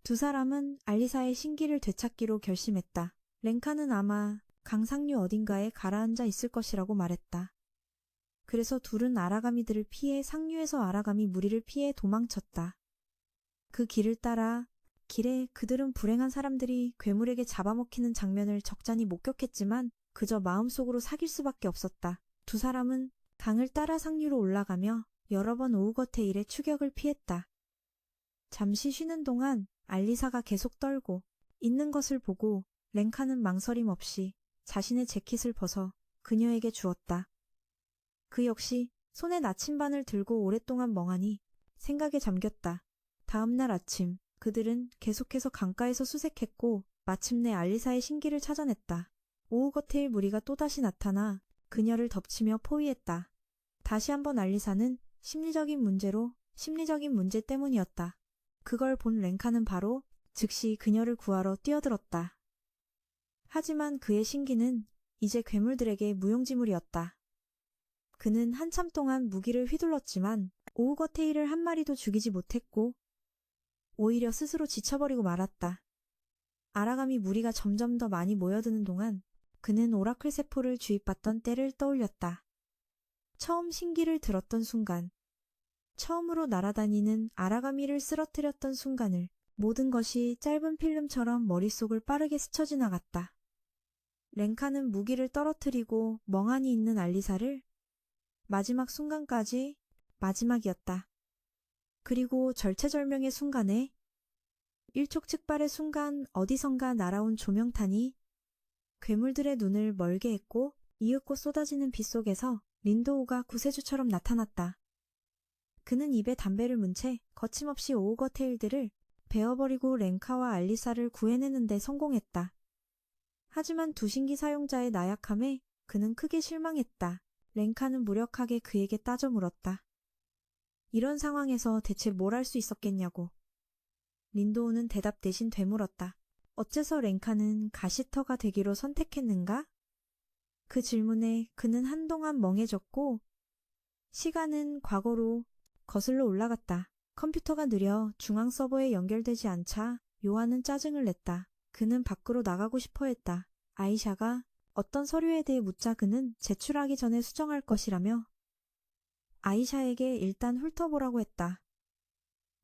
두 사람은 알리사의 신기를 되찾기로 결심했다. 렌카는 아마 강상류 어딘가에 가라앉아 있을 것이라고 말했다. 그래서 둘은 아라가미들을 피해 상류에서 아라가미 무리를 피해 도망쳤다. 그 길을 따라 길에 그들은 불행한 사람들이 괴물에게 잡아먹히는 장면을 적잖이 목격했지만 그저 마음속으로 사귈 수밖에 없었다. 두 사람은 강을 따라 상류로 올라가며 여러 번 오우거테일의 추격을 피했다. 잠시 쉬는 동안 알리사가 계속 떨고 있는 것을 보고 렌카는 망설임 없이 자신의 재킷을 벗어 그녀에게 주었다. 그 역시 손에 나침반을 들고 오랫동안 멍하니 생각에 잠겼다. 다음 날 아침 그들은 계속해서 강가에서 수색했고 마침내 알리사의 신기를 찾아냈다. 오우거테일 무리가 또다시 나타나 그녀를 덮치며 포위했다. 다시 한번 알리사는 심리적인 문제 때문이었다. 그걸 본 렌카는 바로 즉시 그녀를 구하러 뛰어들었다. 하지만 그의 신기는 이제 괴물들에게 무용지물이었다. 그는 한참 동안 무기를 휘둘렀지만 오우거테일을 한 마리도 죽이지 못했고 오히려 스스로 지쳐버리고 말았다. 아라가미 무리가 점점 더 많이 모여드는 동안 그는 오라클 세포를 주입받던 때를 떠올렸다. 처음 신기를 들었던 순간, 처음으로 날아다니는 아라가미를 쓰러뜨렸던 순간을 모든 것이 짧은 필름처럼 머릿속을 빠르게 스쳐 지나갔다. 렌카는 무기를 떨어뜨리고 멍하니 있는 알리사를 마지막 순간까지 마지막이었다. 그리고 절체절명의 순간에 일촉즉발의 순간 어디선가 날아온 조명탄이 괴물들의 눈을 멀게 했고 이윽고 쏟아지는 빛 속에서 린도우가 구세주처럼 나타났다. 그는 입에 담배를 문 채 거침없이 오우거테일들을 베어버리고 렌카와 알리사를 구해내는 데 성공했다. 하지만 두 신기 사용자의 나약함에 그는 크게 실망했다. 렌카는 무력하게 그에게 따져 물었다. 이런 상황에서 대체 뭘 할 수 있었겠냐고. 린도우는 대답 대신 되물었다. 어째서 렌카는 가시터가 되기로 선택했는가? 그 질문에 그는 한동안 멍해졌고 시간은 과거로 거슬러 올라갔다. 컴퓨터가 느려 중앙 서버에 연결되지 않자 요한은 짜증을 냈다. 그는 밖으로 나가고 싶어 했다. 아이샤가 어떤 서류에 대해 묻자 그는 제출하기 전에 수정할 것이라며 아이샤에게 일단 훑어보라고 했다.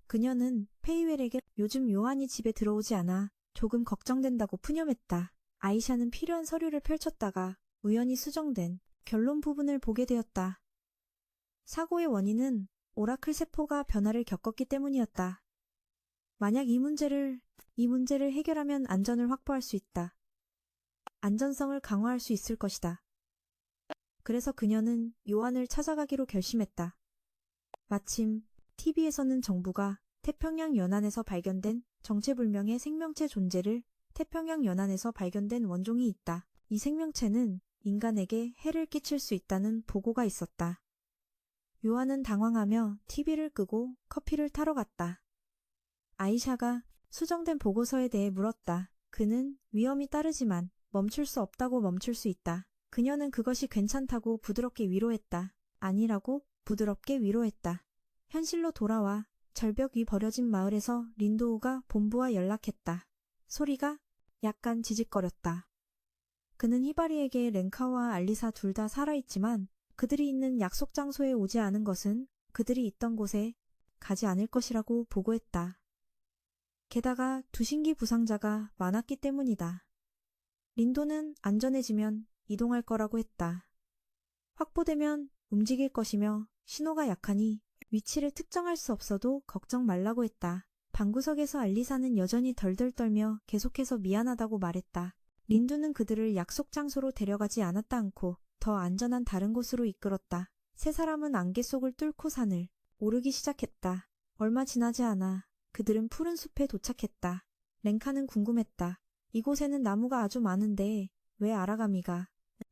그녀는 페이웰에게 요즘 요한이 집에 들어오지 않아 조금 걱정된다고 푸념했다. 아이샤는 필요한 서류를 펼쳤다가 우연히 수정된 결론 부분을 보게 되었다. 사고의 원인은 오라클 세포가 변화를 겪었기 때문이었다. 만약 이 문제를 해결하면 안전을 확보할 수 있다. 안전성을 강화할 수 있을 것이다. 그래서 그녀는 요한을 찾아가기로 결심했다. 마침 TV에서는 정부가 태평양 연안에서 발견된 정체불명의 생명체 존재를 태평양 연안에서 발견된 원종이 있다. 이 생명체는 인간에게 해를 끼칠 수 있다는 보고가 있었다. 요한은 당황하며 TV를 끄고 커피를 타러 갔다. 아이샤가 수정된 보고서에 대해 물었다. 그는 위험이 따르지만 멈출 수 없다고 멈출 수 있다. 그녀는 그것이 괜찮다고 부드럽게 위로했다. 아니라고 부드럽게 위로했다. 현실로 돌아와 절벽 위 버려진 마을에서 린도우가 본부와 연락했다. 소리가 약간 지직거렸다. 그는 히바리에게 렌카와 알리사 둘 다 살아있지만 그들이 있는 약속 장소에 오지 않은 것은 그들이 있던 곳에 가지 않을 것이라고 보고했다. 게다가 두신기 부상자가 많았기 때문이다. 린도는 안전해지면 이동할 거라고 했다. 확보되면 움직일 것이며 신호가 약하니 위치를 특정할 수 없어도 걱정 말라고 했다. 방구석에서 알리사는 여전히 덜덜 떨며 계속해서 미안하다고 말했다. 린도는 그들을 약속 장소로 데려가지 않았다 않고 더 안전한 다른 곳으로 이끌었다. 세 사람은 안개 속을 뚫고 산을 오르기 시작했다. 얼마 지나지 않아 그들은 푸른 숲에 도착했다. 렌카는 궁금했다. 이곳에는 나무가 아주 많은데 왜 아라가미가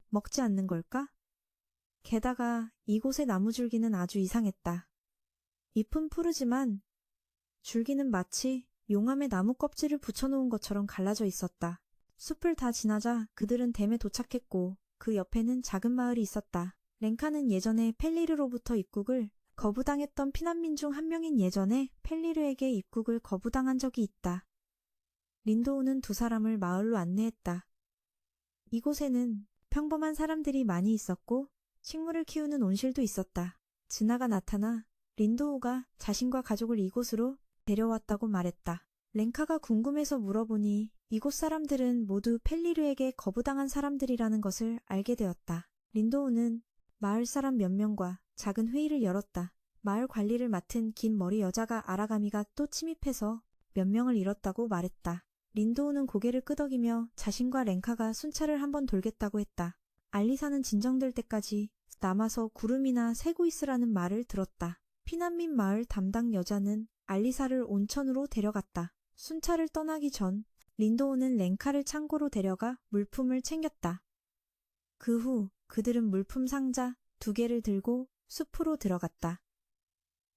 먹지 않는 걸까? 게다가 이곳의 나무줄기는 아주 이상했다. 잎은 푸르지만 줄기는 마치 용암에 나무 껍질을 붙여놓은 것처럼 갈라져 있었다. 숲을 다 지나자 그들은 댐에 도착했고 그 옆에는 작은 마을이 있었다. 렌카는 예전에 펠리르로부터 입국을 거부당했던 피난민 중 한 명인 예전에 펠리르에게 입국을 거부당한 적이 있다. 린도우는 두 사람을 마을로 안내했다. 이곳에는 평범한 사람들이 많이 있었고 식물을 키우는 온실도 있었다. 진아가 나타나 린도우가 자신과 가족을 이곳으로 데려왔다고 말했다. 렌카가 궁금해서 물어보니 이곳 사람들은 모두 펠리르에게 거부당한 사람들이라는 것을 알게 되었다. 린도우는 마을 사람 몇 명과 작은 회의를 열었다. 마을 관리를 맡은 긴 머리 여자가 아라가미가 또 침입해서 몇 명을 잃었다고 말했다. 린도우는 고개를 끄덕이며 자신과 렌카가 순찰을 한번 돌겠다고 했다. 알리사는 진정될 때까지 남아서 구름이나 새고 있으라는 말을 들었다. 피난민 마을 담당 여자는 알리사를 온천으로 데려갔다. 순찰을 떠나기 전 린도우는 렌카를 창고로 데려가 물품을 챙겼다. 그 후 그들은 물품 상자 2개를 들고 숲으로 들어갔다.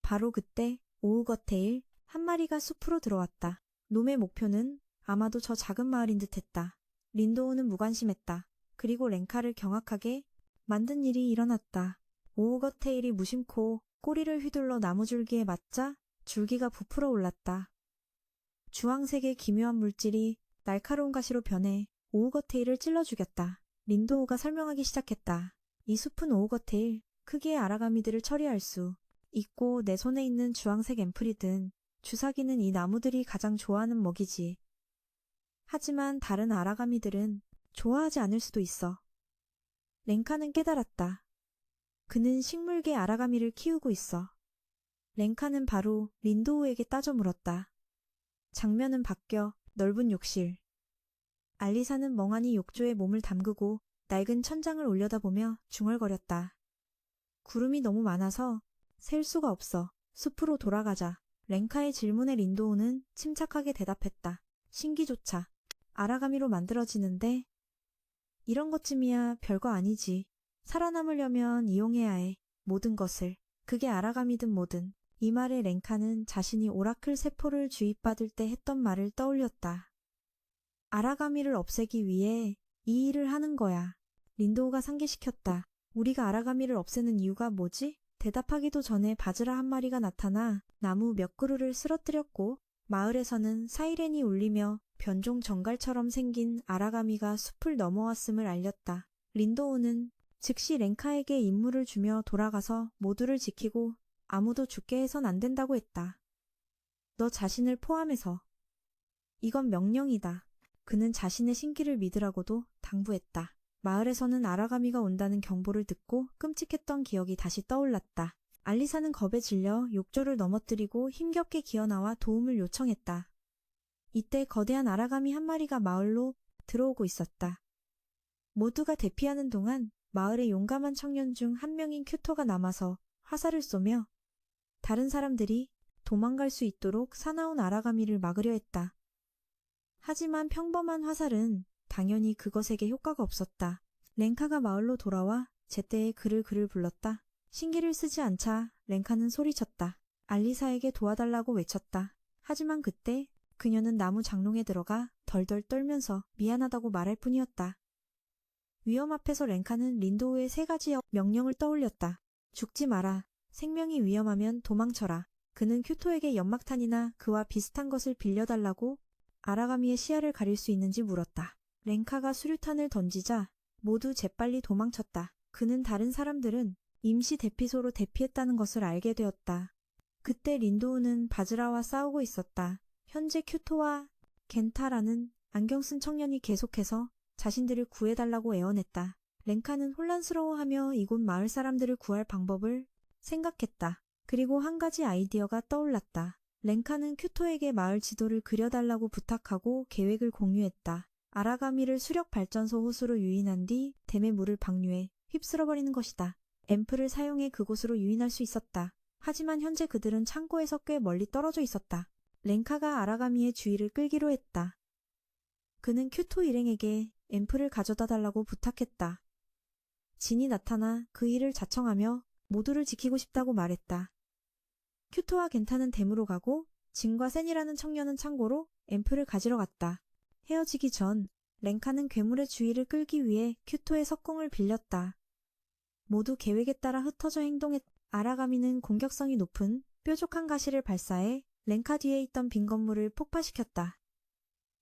바로 그때 오우거테일 한 마리가 숲으로 들어왔다. 놈의 목표는 아마도 저 작은 마을인 듯했다. 린도우는 무관심했다. 그리고 렌카를 경악하게 만든 일이 일어났다. 오우거테일이 무심코 꼬리를 휘둘러 나무줄기에 맞자 줄기가 부풀어 올랐다. 주황색의 기묘한 물질이 날카로운 가시로 변해 오우거테일을 찔러 죽였다. 린도우가 설명하기 시작했다. 이 숲은 오우거테일, 크기의 아라가미들을 처리할 수 있고 내 손에 있는 주황색 앰플이든 주사기는 이 나무들이 가장 좋아하는 먹이지. 하지만 다른 아라가미들은 좋아하지 않을 수도 있어. 렌카는 깨달았다. 그는 식물계 아라가미를 키우고 있어. 렌카는 바로 린도우에게 따져 물었다. 장면은 바뀌어 넓은 욕실. 알리사는 멍하니 욕조에 몸을 담그고 낡은 천장을 올려다보며 중얼거렸다. 구름이 너무 많아서 셀 수가 없어. 숲으로 돌아가자. 렌카의 질문에 린도우는 침착하게 대답했다. 신기조차 아라가미로 만들어지는데 이런 것쯤이야 별거 아니지. 살아남으려면 이용해야 해. 모든 것을. 그게 아라가미든 뭐든. 이 말에 렌카는 자신이 오라클 세포를 주입받을 때 했던 말을 떠올렸다. 아라가미를 없애기 위해 이 일을 하는 거야. 린도우가 상기시켰다. 우리가 아라가미를 없애는 이유가 뭐지? 대답하기도 전에 바즈라 한 마리가 나타나 나무 몇 그루를 쓰러뜨렸고 마을에서는 사이렌이 울리며 변종 정갈처럼 생긴 아라가미가 숲을 넘어왔음을 알렸다. 린도우는 즉시 렌카에게 임무를 주며 돌아가서 모두를 지키고 아무도 죽게 해선 안 된다고 했다. 너 자신을 포함해서. 이건 명령이다. 그는 자신의 신기를 믿으라고도 당부했다. 마을에서는 아라가미가 온다는 경보를 듣고 끔찍했던 기억이 다시 떠올랐다. 알리사는 겁에 질려 욕조를 넘어뜨리고 힘겹게 기어나와 도움을 요청했다. 이때 거대한 아라가미 한 마리가 마을로 들어오고 있었다. 모두가 대피하는 동안 마을의 용감한 청년 중 한 명인 큐토가 남아서 화살을 쏘며 다른 사람들이 도망갈 수 있도록 사나운 아라가미를 막으려 했다. 하지만 평범한 화살은 당연히 그것에게 효과가 없었다. 렌카가 마을로 돌아와 제때에 그를 불렀다. 신기를 쓰지 않자 렌카는 소리쳤다. 알리사에게 도와달라고 외쳤다. 하지만 그때 그녀는 나무 장롱에 들어가 덜덜 떨면서 미안하다고 말할 뿐이었다. 위험 앞에서 렌카는 린도우의 3가지 명령을 떠올렸다. 죽지 마라. 생명이 위험하면 도망쳐라. 그는 큐토에게 연막탄이나 그와 비슷한 것을 빌려달라고 아라가미의 시야를 가릴 수 있는지 물었다. 렌카가 수류탄을 던지자 모두 재빨리 도망쳤다. 그는 다른 사람들은 임시 대피소로 대피했다는 것을 알게 되었다. 그때 린도우는 바즈라와 싸우고 있었다. 현재 큐토와 겐타라는 안경 쓴 청년이 계속해서 자신들을 구해달라고 애원했다. 렌카는 혼란스러워하며 이곳 마을 사람들을 구할 방법을 생각했다. 그리고 한 가지 아이디어가 떠올랐다. 렌카는 큐토에게 마을 지도를 그려달라고 부탁하고 계획을 공유했다. 아라가미를 수력발전소 호수로 유인한 뒤 댐의 물을 방류해 휩쓸어버리는 것이다. 앰플을 사용해 그곳으로 유인할 수 있었다. 하지만 현재 그들은 창고에서 꽤 멀리 떨어져 있었다. 렌카가 아라가미의 주의를 끌기로 했다. 그는 큐토 일행에게 앰플을 가져다 달라고 부탁했다. 진이 나타나 그 일을 자청하며 모두를 지키고 싶다고 말했다. 큐토와 겐타는 댐으로 가고 진과 센이라는 청년은 창고로 앰플을 가지러 갔다. 헤어지기 전 렌카는 괴물의 주의를 끌기 위해 큐토의 석궁을 빌렸다. 모두 계획에 따라 흩어져 아라가미는 공격성이 높은 뾰족한 가시를 발사해 렌카 뒤에 있던 빈 건물을 폭파시켰다.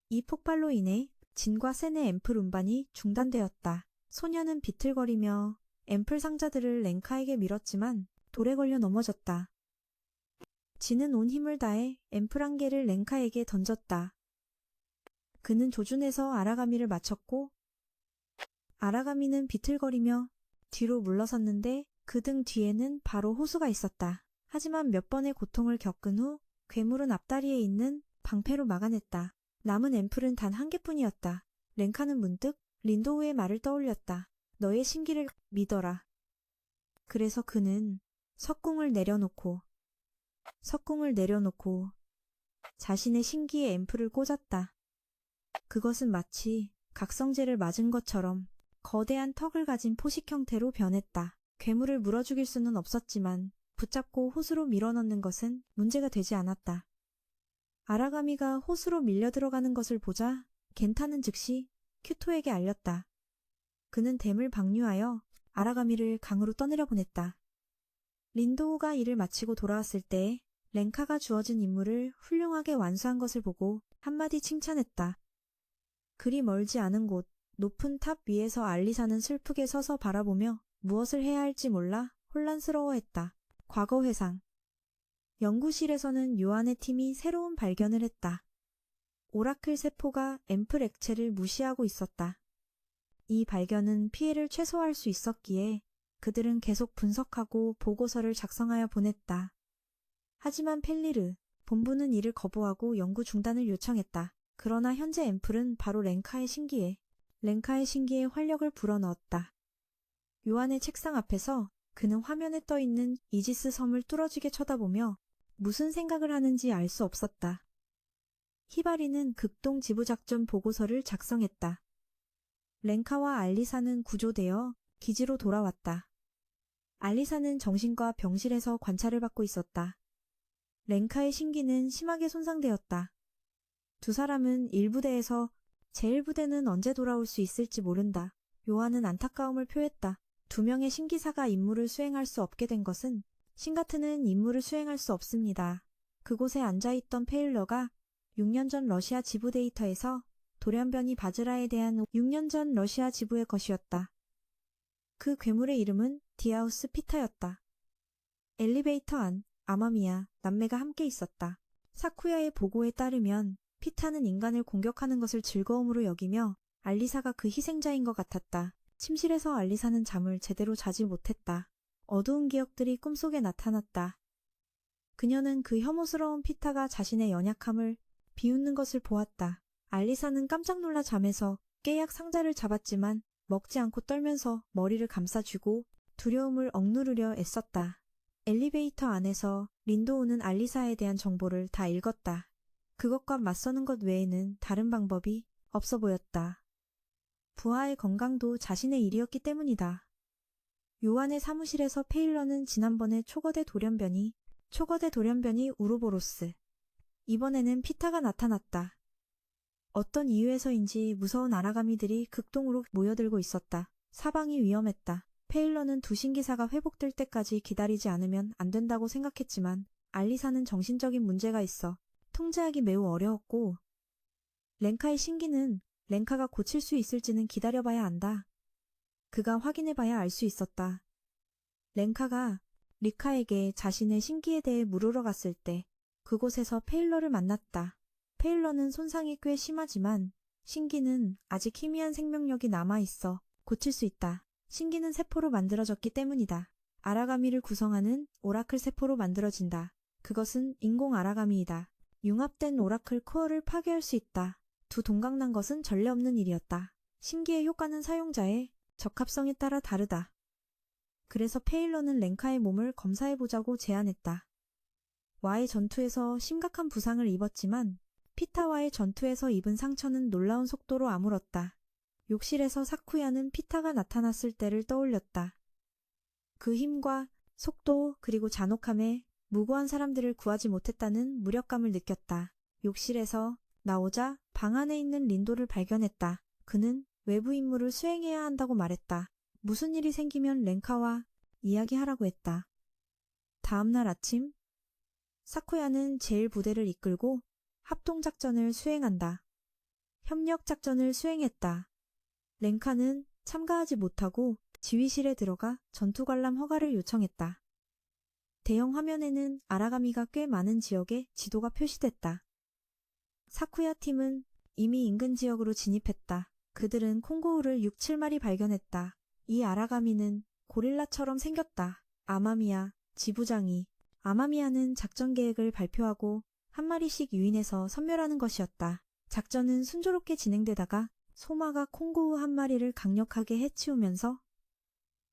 이 폭발로 인해 진과 센의 앰플 운반이 중단되었다. 소녀는 비틀거리며 앰플 상자들을 렌카에게 밀었지만 돌에 걸려 넘어졌다. 진은 온 힘을 다해 앰플 한 개를 렌카에게 던졌다. 그는 조준해서 아라가미를 맞췄고 아라가미는 비틀거리며 뒤로 물러섰는데 그 등 뒤에는 바로 호수가 있었다. 하지만 몇 번의 고통을 겪은 후 괴물은 앞다리에 있는 방패로 막아냈다. 남은 앰플은 단 한 개뿐이었다. 렌카는 문득 린도우의 말을 떠올렸다. 너의 신기를 믿어라. 그래서 그는 석궁을 내려놓고 자신의 신기에 앰플을 꽂았다. 그것은 마치 각성제를 맞은 것처럼 거대한 턱을 가진 포식 형태로 변했다. 괴물을 물어 죽일 수는 없었지만 붙잡고 호수로 밀어넣는 것은 문제가 되지 않았다. 아라가미가 호수로 밀려 들어가는 것을 보자 겐타는 즉시 큐토에게 알렸다. 그는 댐을 방류하여 아라가미를 강으로 떠내려 보냈다. 린도우가 일을 마치고 돌아왔을 때 렌카가 주어진 임무를 훌륭하게 완수한 것을 보고 한마디 칭찬했다. 그리 멀지 않은 곳 높은 탑 위에서 알리사는 슬프게 서서 바라보며 무엇을 해야 할지 몰라 혼란스러워했다. 과거 회상. 연구실에서는 요한의 팀이 새로운 발견을 했다. 오라클 세포가 앰플 액체를 무시하고 있었다. 이 발견은 피해를 최소화할 수 있었기에 그들은 계속 분석하고 보고서를 작성하여 보냈다. 하지만 펠리르, 본부는 이를 거부하고 연구 중단을 요청했다. 그러나 현재 앰플은 바로 렌카의 신기에 활력을 불어넣었다. 요한의 책상 앞에서 그는 화면에 떠있는 이지스 섬을 뚫어지게 쳐다보며 무슨 생각을 하는지 알 수 없었다. 히바리는 극동 지부작전 보고서를 작성했다. 렌카와 알리사는 구조되어 기지로 돌아왔다. 알리사는 정신과 병실에서 관찰을 받고 있었다. 렌카의 신기는 심하게 손상되었다. 두 사람은 일부대에서 제1부대는 언제 돌아올 수 있을지 모른다. 요한은 안타까움을 표했다. 2명의 신기사가 임무를 수행할 수 없게 된 것은 신가트는 임무를 수행할 수 없습니다. 그곳에 앉아있던 페일러가 6년 전 러시아 지부 데이터에서 돌연변이 바즈라에 대한 6년 전 러시아 지부의 것이었다. 그 괴물의 이름은 디아우스 피타였다. 엘리베이터 안, 아마미야, 남매가 함께 있었다. 사쿠야의 보고에 따르면 피타는 인간을 공격하는 것을 즐거움으로 여기며 알리사가 그 희생자인 것 같았다. 침실에서 알리사는 잠을 제대로 자지 못했다. 어두운 기억들이 꿈속에 나타났다. 그녀는 그 혐오스러운 피타가 자신의 연약함을 비웃는 것을 보았다. 알리사는 깜짝 놀라 잠에서 깨약 상자를 잡았지만 먹지 않고 떨면서 머리를 감싸쥐고 두려움을 억누르려 애썼다. 엘리베이터 안에서 린도우는 알리사에 대한 정보를 다 읽었다. 그것과 맞서는 것 외에는 다른 방법이 없어 보였다. 부하의 건강도 자신의 일이었기 때문이다. 요한의 사무실에서 페일러는 지난번에 초거대 돌연변이 우르보로스. 이번에는 피타가 나타났다. 어떤 이유에서인지 무서운 아라가미들이 극동으로 모여들고 있었다. 사방이 위험했다. 페일러는 두 신기사가 회복될 때까지 기다리지 않으면 안 된다고 생각했지만 알리사는 정신적인 문제가 있어 통제하기 매우 어려웠고 렌카의 신기는 렌카가 고칠 수 있을지는 기다려봐야 안다. 그가 확인해봐야 알 수 있었다. 렌카가 리카에게 자신의 신기에 대해 물으러 갔을 때 그곳에서 페일러를 만났다. 페일러는 손상이 꽤 심하지만 신기는 아직 희미한 생명력이 남아있어 고칠 수 있다. 신기는 세포로 만들어졌기 때문이다. 아라가미를 구성하는 오라클 세포로 만들어진다. 그것은 인공 아라가미이다. 융합된 오라클 코어를 파괴할 수 있다. 두 동강난 것은 전례 없는 일이었다. 신기의 효과는 사용자의 적합성에 따라 다르다. 그래서 페일러는 렌카의 몸을 검사해보자고 제안했다. 와의 전투에서 심각한 부상을 입었지만 피타와의 전투에서 입은 상처는 놀라운 속도로 아물었다. 욕실에서 사쿠야는 피타가 나타났을 때를 떠올렸다. 그 힘과 속도 그리고 잔혹함에 무고한 사람들을 구하지 못했다는 무력감을 느꼈다. 욕실에서 나오자 방 안에 있는 린도를 발견했다. 그는 외부 임무를 수행해야 한다고 말했다. 무슨 일이 생기면 렌카와 이야기하라고 했다. 다음날 아침 사쿠야는 제1부대를 이끌고 합동작전을 수행한다. 협력작전을 수행했다. 렌카는 참가하지 못하고 지휘실에 들어가 전투관람 허가를 요청했다. 대형 화면에는 아라가미가 꽤 많은 지역에 지도가 표시됐다. 사쿠야 팀은 이미 인근 지역으로 진입했다. 그들은 콩고우를 6, 7마리 발견했다. 이 아라가미는 고릴라처럼 생겼다. 아마미야, 지부장이. 아마미야는 작전 계획을 발표하고 한 마리씩 유인해서 섬멸하는 것이었다. 작전은 순조롭게 진행되다가 소마가 콩고우 한 마리를 강력하게 해치우면서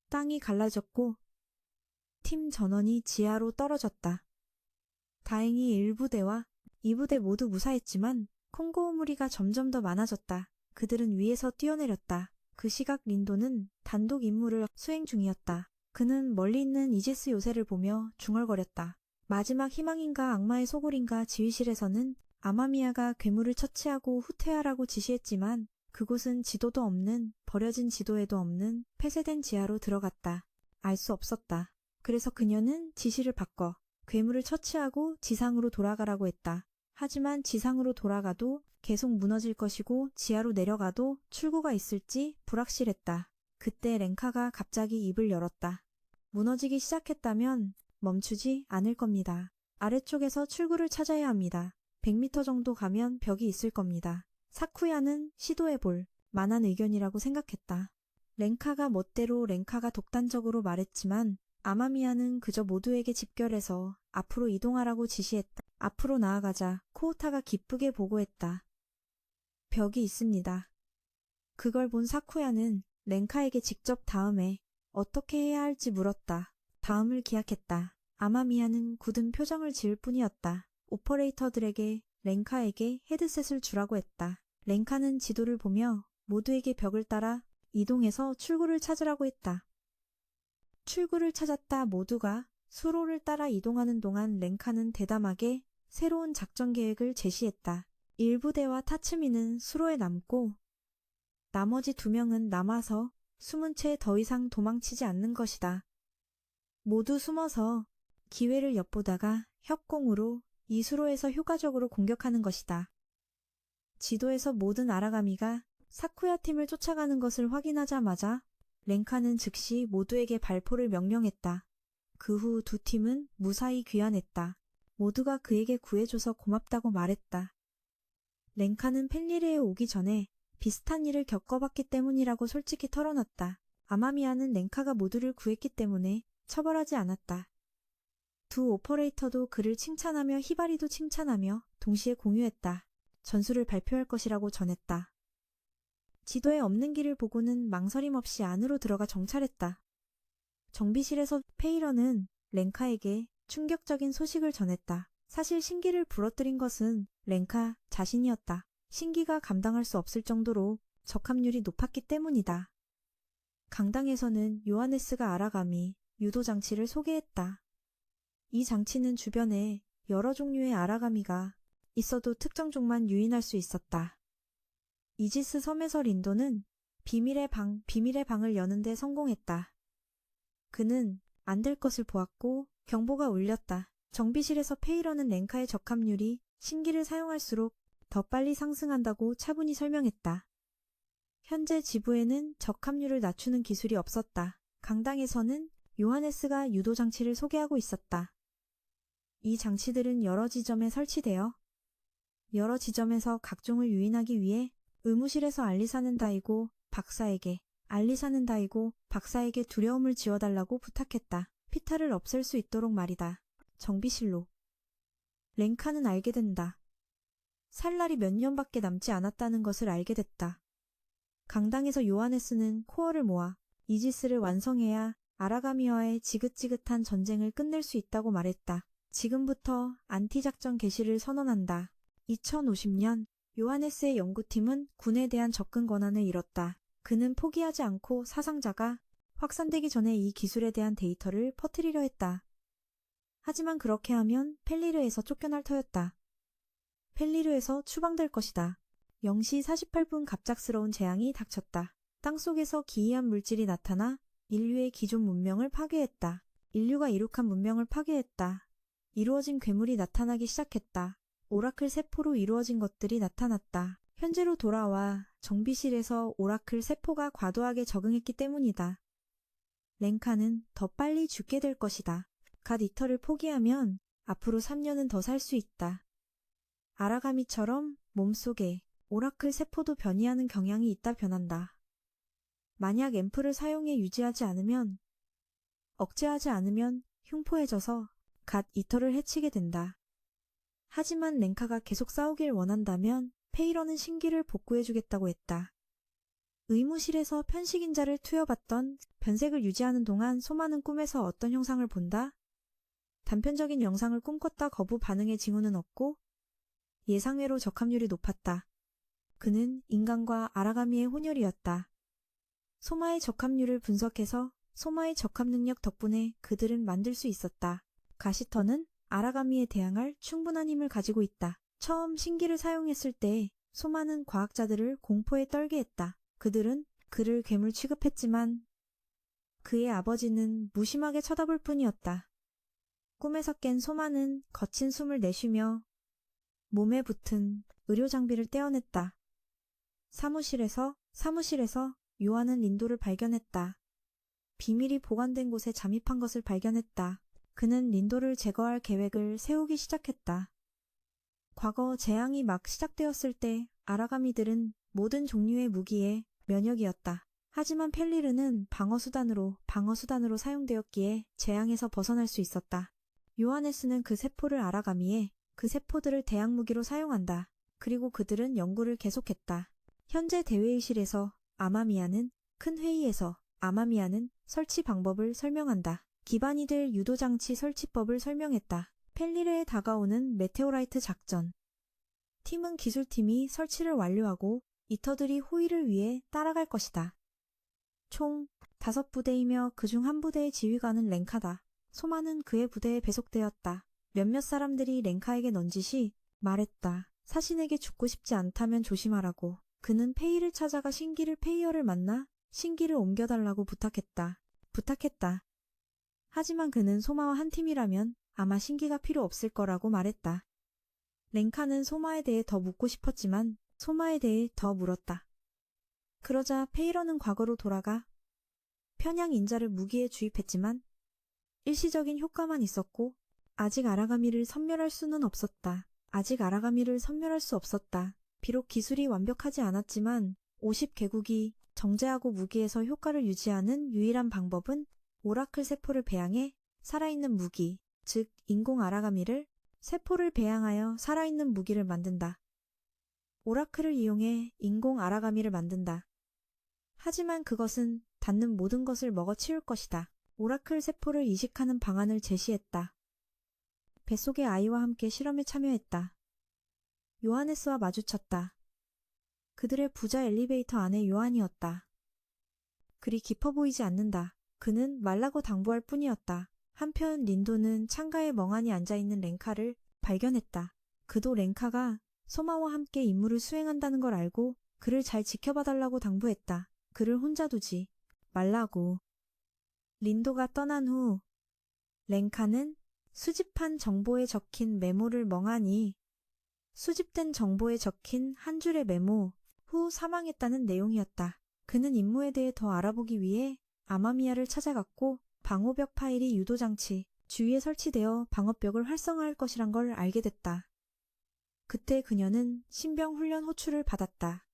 땅이 갈라졌고 팀 전원이 지하로 떨어졌다. 다행히 1부대와 2부대 모두 무사했지만 콩고우 무리가 점점 더 많아졌다. 그들은 위에서 뛰어내렸다. 그 시각 린도는 단독 임무를 수행 중이었다. 그는 멀리 있는 이제스 요새를 보며 중얼거렸다. 마지막 희망인가 악마의 소굴인가 지휘실에서는 아마미야가 괴물을 처치하고 후퇴하라고 지시했지만 그곳은 지도도 없는 버려진 지도에도 없는 폐쇄된 지하로 들어갔다. 알 수 없었다. 그래서 그녀는 지시를 바꿔 괴물을 처치하고 지상으로 돌아가라고 했다. 하지만 지상으로 돌아가도 계속 무너질 것이고 지하로 내려가도 출구가 있을지 불확실했다. 그때 렌카가 갑자기 입을 열었다. 무너지기 시작했다면 멈추지 않을 겁니다. 아래쪽에서 출구를 찾아야 합니다. 100m 정도 가면 벽이 있을 겁니다. 사쿠야는 시도해볼 만한 의견이라고 생각했다. 렌카가 멋대로 렌카가 독단적으로 말했지만 아마미야는 그저 모두에게 집결해서 앞으로 이동하라고 지시했다. 앞으로 나아가자 코우타가 기쁘게 보고했다. 벽이 있습니다. 그걸 본 사쿠야는 렌카에게 직접 다음에 어떻게 해야 할지 물었다. 다음을 기약했다. 아마미야는 굳은 표정을 지을 뿐이었다. 오퍼레이터들에게 렌카에게 헤드셋을 주라고 했다. 렌카는 지도를 보며 모두에게 벽을 따라 이동해서 출구를 찾으라고 했다. 출구를 찾았다. 모두가 수로를 따라 이동하는 동안 렌카는 대담하게 새로운 작전 계획을 제시했다. 1부대와 타츠미는 수로에 남고 나머지 2명은 남아서 숨은 채 더 이상 도망치지 않는 것이다. 모두 숨어서 기회를 엿보다가 협공으로 이 수로에서 효과적으로 공격하는 것이다. 지도에서 모든 아라가미가 사쿠야 팀을 쫓아가는 것을 확인하자마자 렌카는 즉시 모두에게 발포를 명령했다. 그 후 2팀은 무사히 귀환했다. 모두가 그에게 구해줘서 고맙다고 말했다. 렌카는 펠리르에 오기 전에 비슷한 일을 겪어봤기 때문이라고 솔직히 털어놨다. 아마미야는 렌카가 모두를 구했기 때문에 처벌하지 않았다. 두 오퍼레이터도 그를 칭찬하며 히바리도 칭찬하며 동시에 공유했다. 전술을 발표할 것이라고 전했다. 지도에 없는 길을 보고는 망설임 없이 안으로 들어가 정찰했다. 정비실에서 페이러는 렌카에게 충격적인 소식을 전했다. 사실 신기를 부러뜨린 것은 렌카 자신이었다. 신기가 감당할 수 없을 정도로 적합률이 높았기 때문이다. 강당에서는 요하네스가 아라가미 유도 장치를 소개했다. 이 장치는 주변에 여러 종류의 아라가미가 있어도 특정 종만 유인할 수 있었다. 이지스 섬에서 린도는 비밀의 방을 여는 데 성공했다. 그는 안 될 것을 보았고 경보가 울렸다. 정비실에서 페이러는 렌카의 적합률이 신기를 사용할수록 더 빨리 상승한다고 차분히 설명했다. 현재 지부에는 적합률을 낮추는 기술이 없었다. 강당에서는 요하네스가 유도 장치를 소개하고 있었다. 이 장치들은 여러 지점에 설치되어 여러 지점에서 각종을 유인하기 위해 의무실에서 알리사는 다이고 박사에게 두려움을 지워달라고 부탁했다. 피타를 없앨 수 있도록 말이다. 정비실로. 렌카는 알게 된다. 살 날이 몇 년밖에 남지 않았다는 것을 알게 됐다. 강당에서 요하네스는 코어를 모아 이지스를 완성해야 아라가미와의 지긋지긋한 전쟁을 끝낼 수 있다고 말했다. 지금부터 안티작전 개시를 선언한다. 2050년 요하네스의 연구팀은 군에 대한 접근 권한을 잃었다. 그는 포기하지 않고 사상자가 확산되기 전에 이 기술에 대한 데이터를 퍼뜨리려 했다. 하지만 그렇게 하면 펠리르에서 쫓겨날 터였다. 펠리르에서 추방될 것이다. 0시 48분 갑작스러운 재앙이 닥쳤다. 땅속에서 기이한 물질이 나타나 인류의 기존 문명을 파괴했다. 인류가 이룩한 문명을 파괴했다. 이루어진 괴물이 나타나기 시작했다. 오라클 세포로 이루어진 것들이 나타났다. 현재로 돌아와 정비실에서 오라클 세포가 과도하게 적응했기 때문이다. 렌카는 더 빨리 죽게 될 것이다. 갓 이터를 포기하면 앞으로 3년은 더 살 수 있다. 아라가미처럼 몸속에 오라클 세포도 변이하는 경향이 있다 변한다. 만약 앰플을 사용해 억제하지 않으면 흉포해져서 갓 이터를 해치게 된다. 하지만 렌카가 계속 싸우길 원한다면 페이러는 신기를 복구해주겠다고 했다. 의무실에서 편식인자를 투여받던 변색을 유지하는 동안 소마는 꿈에서 어떤 형상을 본다? 단편적인 영상을 꿈꿨다. 거부 반응의 징후는 없고 예상외로 적합률이 높았다. 그는 인간과 아라가미의 혼혈이었다. 소마의 적합률을 분석해서 소마의 적합 능력 덕분에 그들은 만들 수 있었다. 가시터는 아라가미에 대항할 충분한 힘을 가지고 있다. 처음 신기를 사용했을 때 소마는 과학자들을 공포에 떨게 했다. 그들은 그를 괴물 취급했지만 그의 아버지는 무심하게 쳐다볼 뿐이었다. 꿈에서 깬 소마는 거친 숨을 내쉬며 몸에 붙은 의료 장비를 떼어냈다. 사무실에서 요한은 린도를 발견했다. 비밀이 보관된 곳에 잠입한 것을 발견했다. 그는 린도를 제거할 계획을 세우기 시작했다. 과거 재앙이 막 시작되었을 때 아라가미들은 모든 종류의 무기에 면역이었다. 하지만 펠리르는 방어수단으로 사용되었기에 재앙에서 벗어날 수 있었다. 요하네스는 그 세포를 아라가미에 그 세포들을 대항무기로 사용한다. 그리고 그들은 연구를 계속했다. 현재 대회의실에서 큰 회의에서 아마미야는 설치 방법을 설명한다. 기반이 될 유도장치 설치법을 설명했다. 펠리르에 다가오는 메테오라이트 작전. 팀은 기술팀이 설치를 완료하고 이터들이 호위를 위해 따라갈 것이다. 총 5부대이며 그중 한 부대의 지휘관은 렌카다. 소마는 그의 부대에 배속되었다. 몇몇 사람들이 렌카에게 넌지시 말했다. 사신에게 죽고 싶지 않다면 조심하라고. 그는 페이를 찾아가 신기를 페이어를 만나 신기를 옮겨달라고 부탁했다. 하지만 그는 소마와 한 팀이라면 아마 신기가 필요 없을 거라고 말했다. 랭카는 소마에 대해 더 묻고 싶었지만 소마에 대해 더 물었다. 그러자 페이러는 과거로 돌아가 편향 인자를 무기에 주입했지만 일시적인 효과만 있었고 아직 아라가미를 섬멸할 수는 없었다. 비록 기술이 완벽하지 않았지만 50개국이 정제하고 무기에서 효과를 유지하는 유일한 방법은 오라클 세포를 배양해 살아있는 무기, 즉 인공 아라가미를 세포를 배양하여 살아있는 무기를 만든다. 오라클을 이용해 인공 아라가미를 만든다. 하지만 그것은 닿는 모든 것을 먹어치울 것이다. 오라클 세포를 이식하는 방안을 제시했다. 뱃속의 아이와 함께 실험에 참여했다. 요하네스와 마주쳤다. 그들의 부자 엘리베이터 안에 요한이었다. 그리 깊어 보이지 않는다. 그는 말라고 당부할 뿐이었다. 한편 린도는 창가에 멍하니 앉아있는 렌카를 발견했다. 그도 렌카가 소마와 함께 임무를 수행한다는 걸 알고 그를 잘 지켜봐달라고 당부했다. 그를 혼자 두지 말라고. 린도가 떠난 후 렌카는 수집한 정보에 적힌 메모를 멍하니 수집된 정보에 적힌 한 줄의 메모 후 사망했다는 내용이었다. 그는 임무에 대해 더 알아보기 위해 아마미아를 찾아갔고 방호벽 파일이 유도장치 주위에 설치되어 방어벽을 활성화할 것이란 걸 알게 됐다. 그때 그녀는 신병 훈련 호출을 받았다.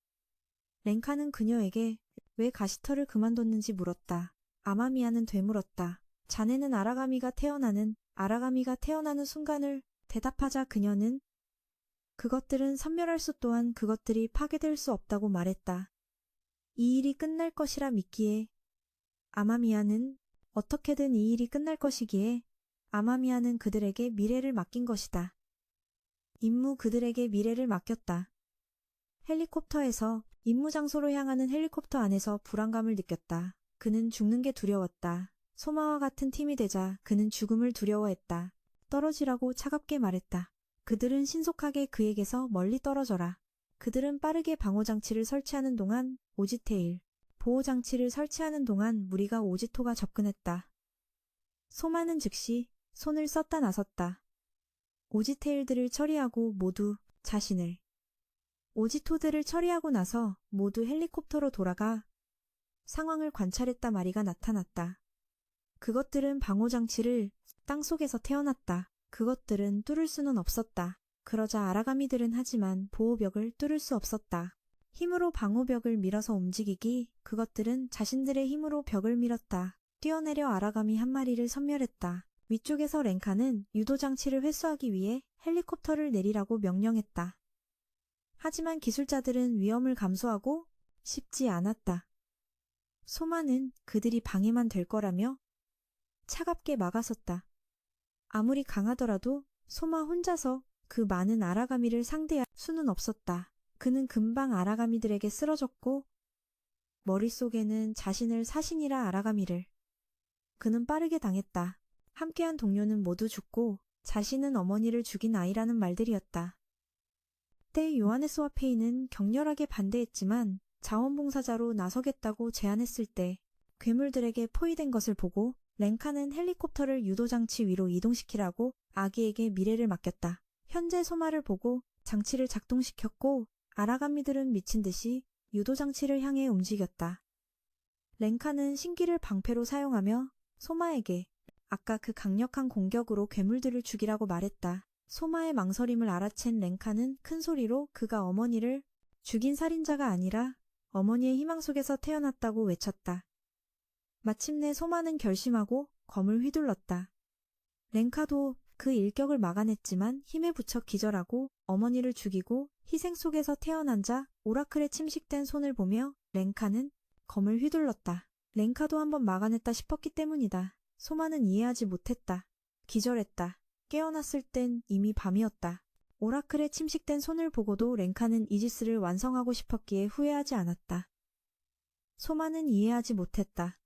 렌카는 그녀에게 왜 가시터를 그만뒀는지 물었다. 아마미아는 되물었다. 자네는 아라가미가 태어나는 순간을 대답하자 그녀는 그것들은 섬멸할 수 또한 그것들이 파괴될 수 없다고 말했다. 이 일이 끝날 것이라 믿기에 아마미아는 어떻게든 이 일이 끝날 것이기에 아마미아는 그들에게 미래를 맡긴 것이다. 임무 그들에게 미래를 맡겼다. 헬리콥터에서 임무 장소로 향하는 헬리콥터 안에서 불안감을 느꼈다. 그는 죽는 게 두려웠다. 소마와 같은 팀이 되자 그는 죽음을 두려워했다. 떨어지라고 차갑게 말했다. 그들은 신속하게 그에게서 멀리 떨어져라. 그들은 빠르게 방호장치를 설치하는 동안 보호장치를 설치하는 동안 무리가 오지토가 접근했다. 소마는 즉시 손을 썼다 나섰다. 오지테일들을 처리하고 오지토들을 처리하고 나서 모두 헬리콥터로 돌아가 상황을 관찰했다. 마리가 나타났다. 그것들은 방호장치를 땅속에서 태어났다. 그것들은 뚫을 수는 없었다. 그러자 아라가미들은 하지만 보호벽을 뚫을 수 없었다. 힘으로 방호벽을 밀어서 움직이기 그것들은 자신들의 힘으로 벽을 밀었다. 뛰어내려 아라가미 한 마리를 섬멸했다. 위쪽에서 렌카는 유도장치를 회수하기 위해 헬리콥터를 내리라고 명령했다. 하지만 기술자들은 위험을 감수하고 쉽지 않았다. 소마는 그들이 방해만 될 거라며 차갑게 막아섰다. 아무리 강하더라도 소마 혼자서 그 많은 아라가미를 상대할 수는 없었다. 그는 금방 아라가미들에게 쓰러졌고 머릿속에는 자신을 사신이라 아라가미를. 그는 빠르게 당했다. 함께한 동료는 모두 죽고 자신은 어머니를 죽인 아이라는 말들이었다. 때에 요하네스와 페이는 격렬하게 반대했지만 자원봉사자로 나서겠다고 제안했을 때 괴물들에게 포위된 것을 보고 렌카는 헬리콥터를 유도장치 위로 이동시키라고 아기에게 미래를 맡겼다. 현재 소마를 보고 장치를 작동시켰고 아라가미들은 미친 듯이 유도장치를 향해 움직였다. 렌카는 신기를 방패로 사용하며 소마에게 아까 그 강력한 공격으로 괴물들을 죽이라고 말했다. 소마의 망설임을 알아챈 렌카는 큰 소리로 그가 어머니를 죽인 살인자가 아니라 어머니의 희망 속에서 태어났다고 외쳤다. 마침내 소마는 결심하고 검을 휘둘렀다. 렌카도 그 일격을 막아냈지만 힘에 부쳐 기절하고 어머니를 죽이고 희생 속에서 태어난 자 오라클에 침식된 손을 보며 렌카는 검을 휘둘렀다. 렌카도 한번 막아냈다 싶었기 때문이다. 소마는 이해하지 못했다. 기절했다. 깨어났을 땐 이미 밤이었다. 오라클에 침식된 손을 보고도 렌카는 이지스를 완성하고 싶었기에 후회하지 않았다. 소마는 이해하지 못했다.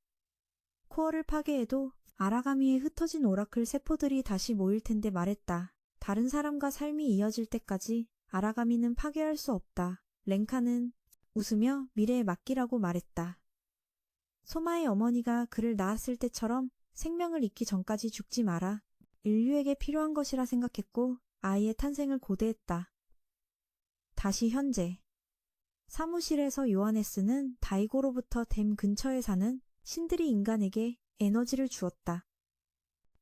코어를 파괴해도 아라가미에 흩어진 오라클 세포들이 다시 모일 텐데 말했다. 다른 사람과 삶이 이어질 때까지 아라가미는 파괴할 수 없다. 렌카는 웃으며 미래에 맡기라고 말했다. 소마의 어머니가 그를 낳았을 때처럼 생명을 잊기 전까지 죽지 마라. 인류에게 필요한 것이라 생각했고 아이의 탄생을 고대했다. 다시 현재. 사무실에서 요하네스는 다이고로부터 댐 근처에 사는 신들이 인간에게 에너지를 주었다.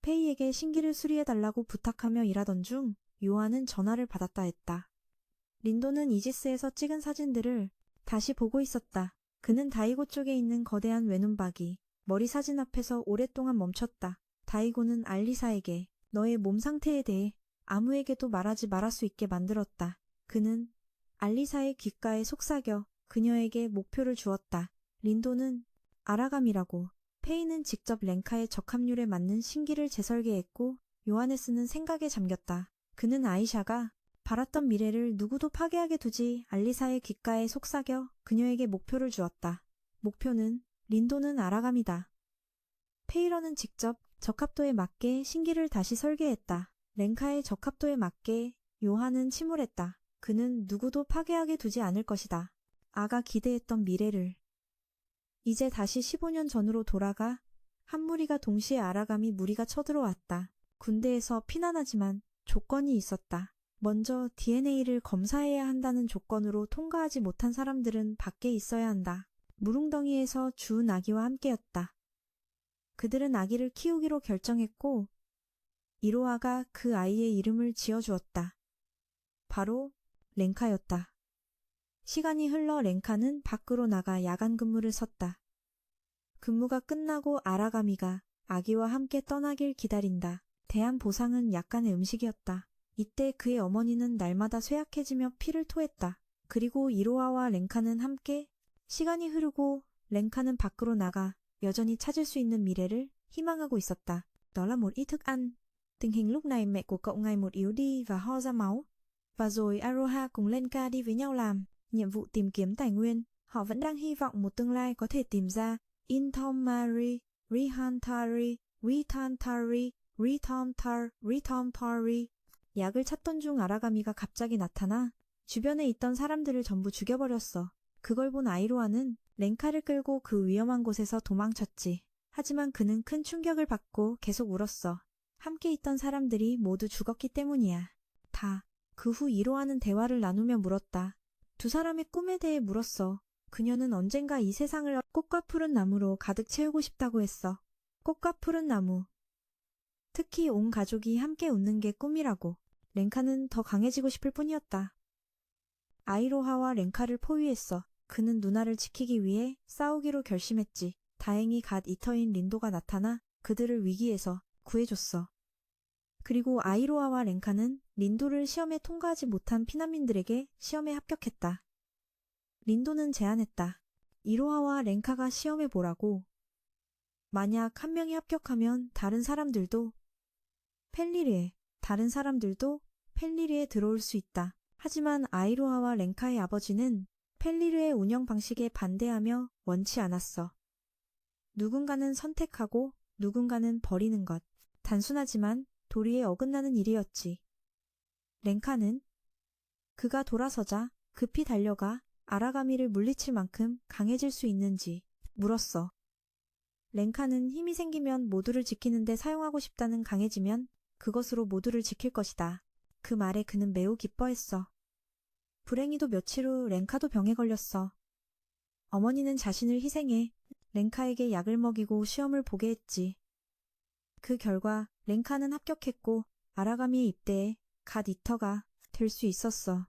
페이에게 신기를 수리해달라고 부탁하며 일하던 중 요한은 전화를 받았다 했다. 린도는 이지스에서 찍은 사진들을 다시 보고 있었다. 그는 다이고 쪽에 있는 거대한 외눈박이, 머리 사진 앞에서 오랫동안 멈췄다. 다이고는 알리사에게 너의 몸 상태에 대해 아무에게도 말하지 말할 수 있게 만들었다. 그는 알리사의 귓가에 속삭여 그녀에게 목표를 주었다. 린도는 아라감이라고, 페이는 직접 렌카의 적합률에 맞는 신기를 재설계했고 요하네스는 생각에 잠겼다. 그는 아이샤가 바랐던 미래를 누구도 파괴하게 두지 알리사의 귓가에 속삭여 그녀에게 목표를 주었다. 목표는 린도는 아라감이다. 페이러는 직접 적합도에 맞게 신기를 다시 설계했다. 렌카의 적합도에 맞게 요한은 침울했다. 그는 누구도 파괴하게 두지 않을 것이다. 아가 기대했던 미래를. 이제 다시 15년 전으로 돌아가 한 무리가 동시에 아라감이 무리가 쳐들어왔다. 군대에서 피난하지만 조건이 있었다. 먼저 DNA를 검사해야 한다는 조건으로 통과하지 못한 사람들은 밖에 있어야 한다. 무릉덩이에서 주운 아기와 함께였다. 그들은 아기를 키우기로 결정했고 이로아가 그 아이의 이름을 지어주었다. 바로 렌카였다. 시간이 흘러 렌카는 밖으로 나가 야간 근무를 섰다. 근무가 끝나고 아라가미가 아기와 함께 떠나길 기다린다. 대한 보상은 약간의 음식이었다. 이때 그의 어머니는 날마다 쇠약해지며 피를 토했다. 그리고 이로아와 렌카는 함께 시간이 흐르고 렌카는 밖으로 나가 여전히 찾을 수 있는 미래를 희망하고 있었다. Đó là một ít thức ăn. Tình hình lúc này mẹ của cậu ngày một yếu đi và ho ra máu. Và rồi Aroha cùng Lenka đi với nhau làm nhiệm vụ tìm kiếm tài nguyên. Họ vẫn đang hy vọng một tương lai có thể tìm ra Intomari, Rihantari, Ritantari, Ritomtari. 약을 찾던 중 아라가미가 갑자기 나타나 주변에 있던 사람들을 전부 죽여버렸어. 그걸 본 아이로아는 렌카를 끌고 그 위험한 곳에서 도망쳤지. 하지만 그는 큰 충격을 받고 계속 울었어. 함께 있던 사람들이 모두 죽었기 때문이야. 다. 그 후 이로아는 대화를 나누며 물었다. 두 사람의 꿈에 대해 물었어. 그녀는 언젠가 이 세상을 꽃과 푸른 나무로 가득 채우고 싶다고 했어. 꽃과 푸른 나무. 특히 온 가족이 함께 웃는 게 꿈이라고. 렌카는 더 강해지고 싶을 뿐이었다. 아이로하와 렌카를 포위했어. 그는 누나를 지키기 위해 싸우기로 결심했지. 다행히 갓 이터인 린도가 나타나 그들을 위기에서 구해줬어. 그리고 아이로아와 렌카는 린도를 시험에 통과하지 못한 피난민들에게 시험에 합격했다. 린도는 제안했다. 이로하와 렌카가 시험에 보라고. 만약 한 명이 합격하면 다른 사람들도 펠리르에 들어올 수 있다. 하지만 아이로하와 렌카의 아버지는 펠리르의 운영 방식에 반대하며 원치 않았어. 누군가는 선택하고 누군가는 버리는 것. 단순하지만 도리에 어긋나는 일이었지. 렌카는 그가 돌아서자 급히 달려가 아라가미를 물리칠 만큼 강해질 수 있는지 물었어. 렌카는 힘이 생기면 모두를 지키는데 사용하고 싶다는 강해지면 그것으로 모두를 지킬 것이다. 그 말에 그는 매우 기뻐했어. 불행히도 며칠 후 렌카도 병에 걸렸어. 어머니는 자신을 희생해 렌카에게 약을 먹이고 시험을 보게 했지. 그 결과 렌카는 합격했고 아라가미의 입대에 갓 이터가 될 수 있었어.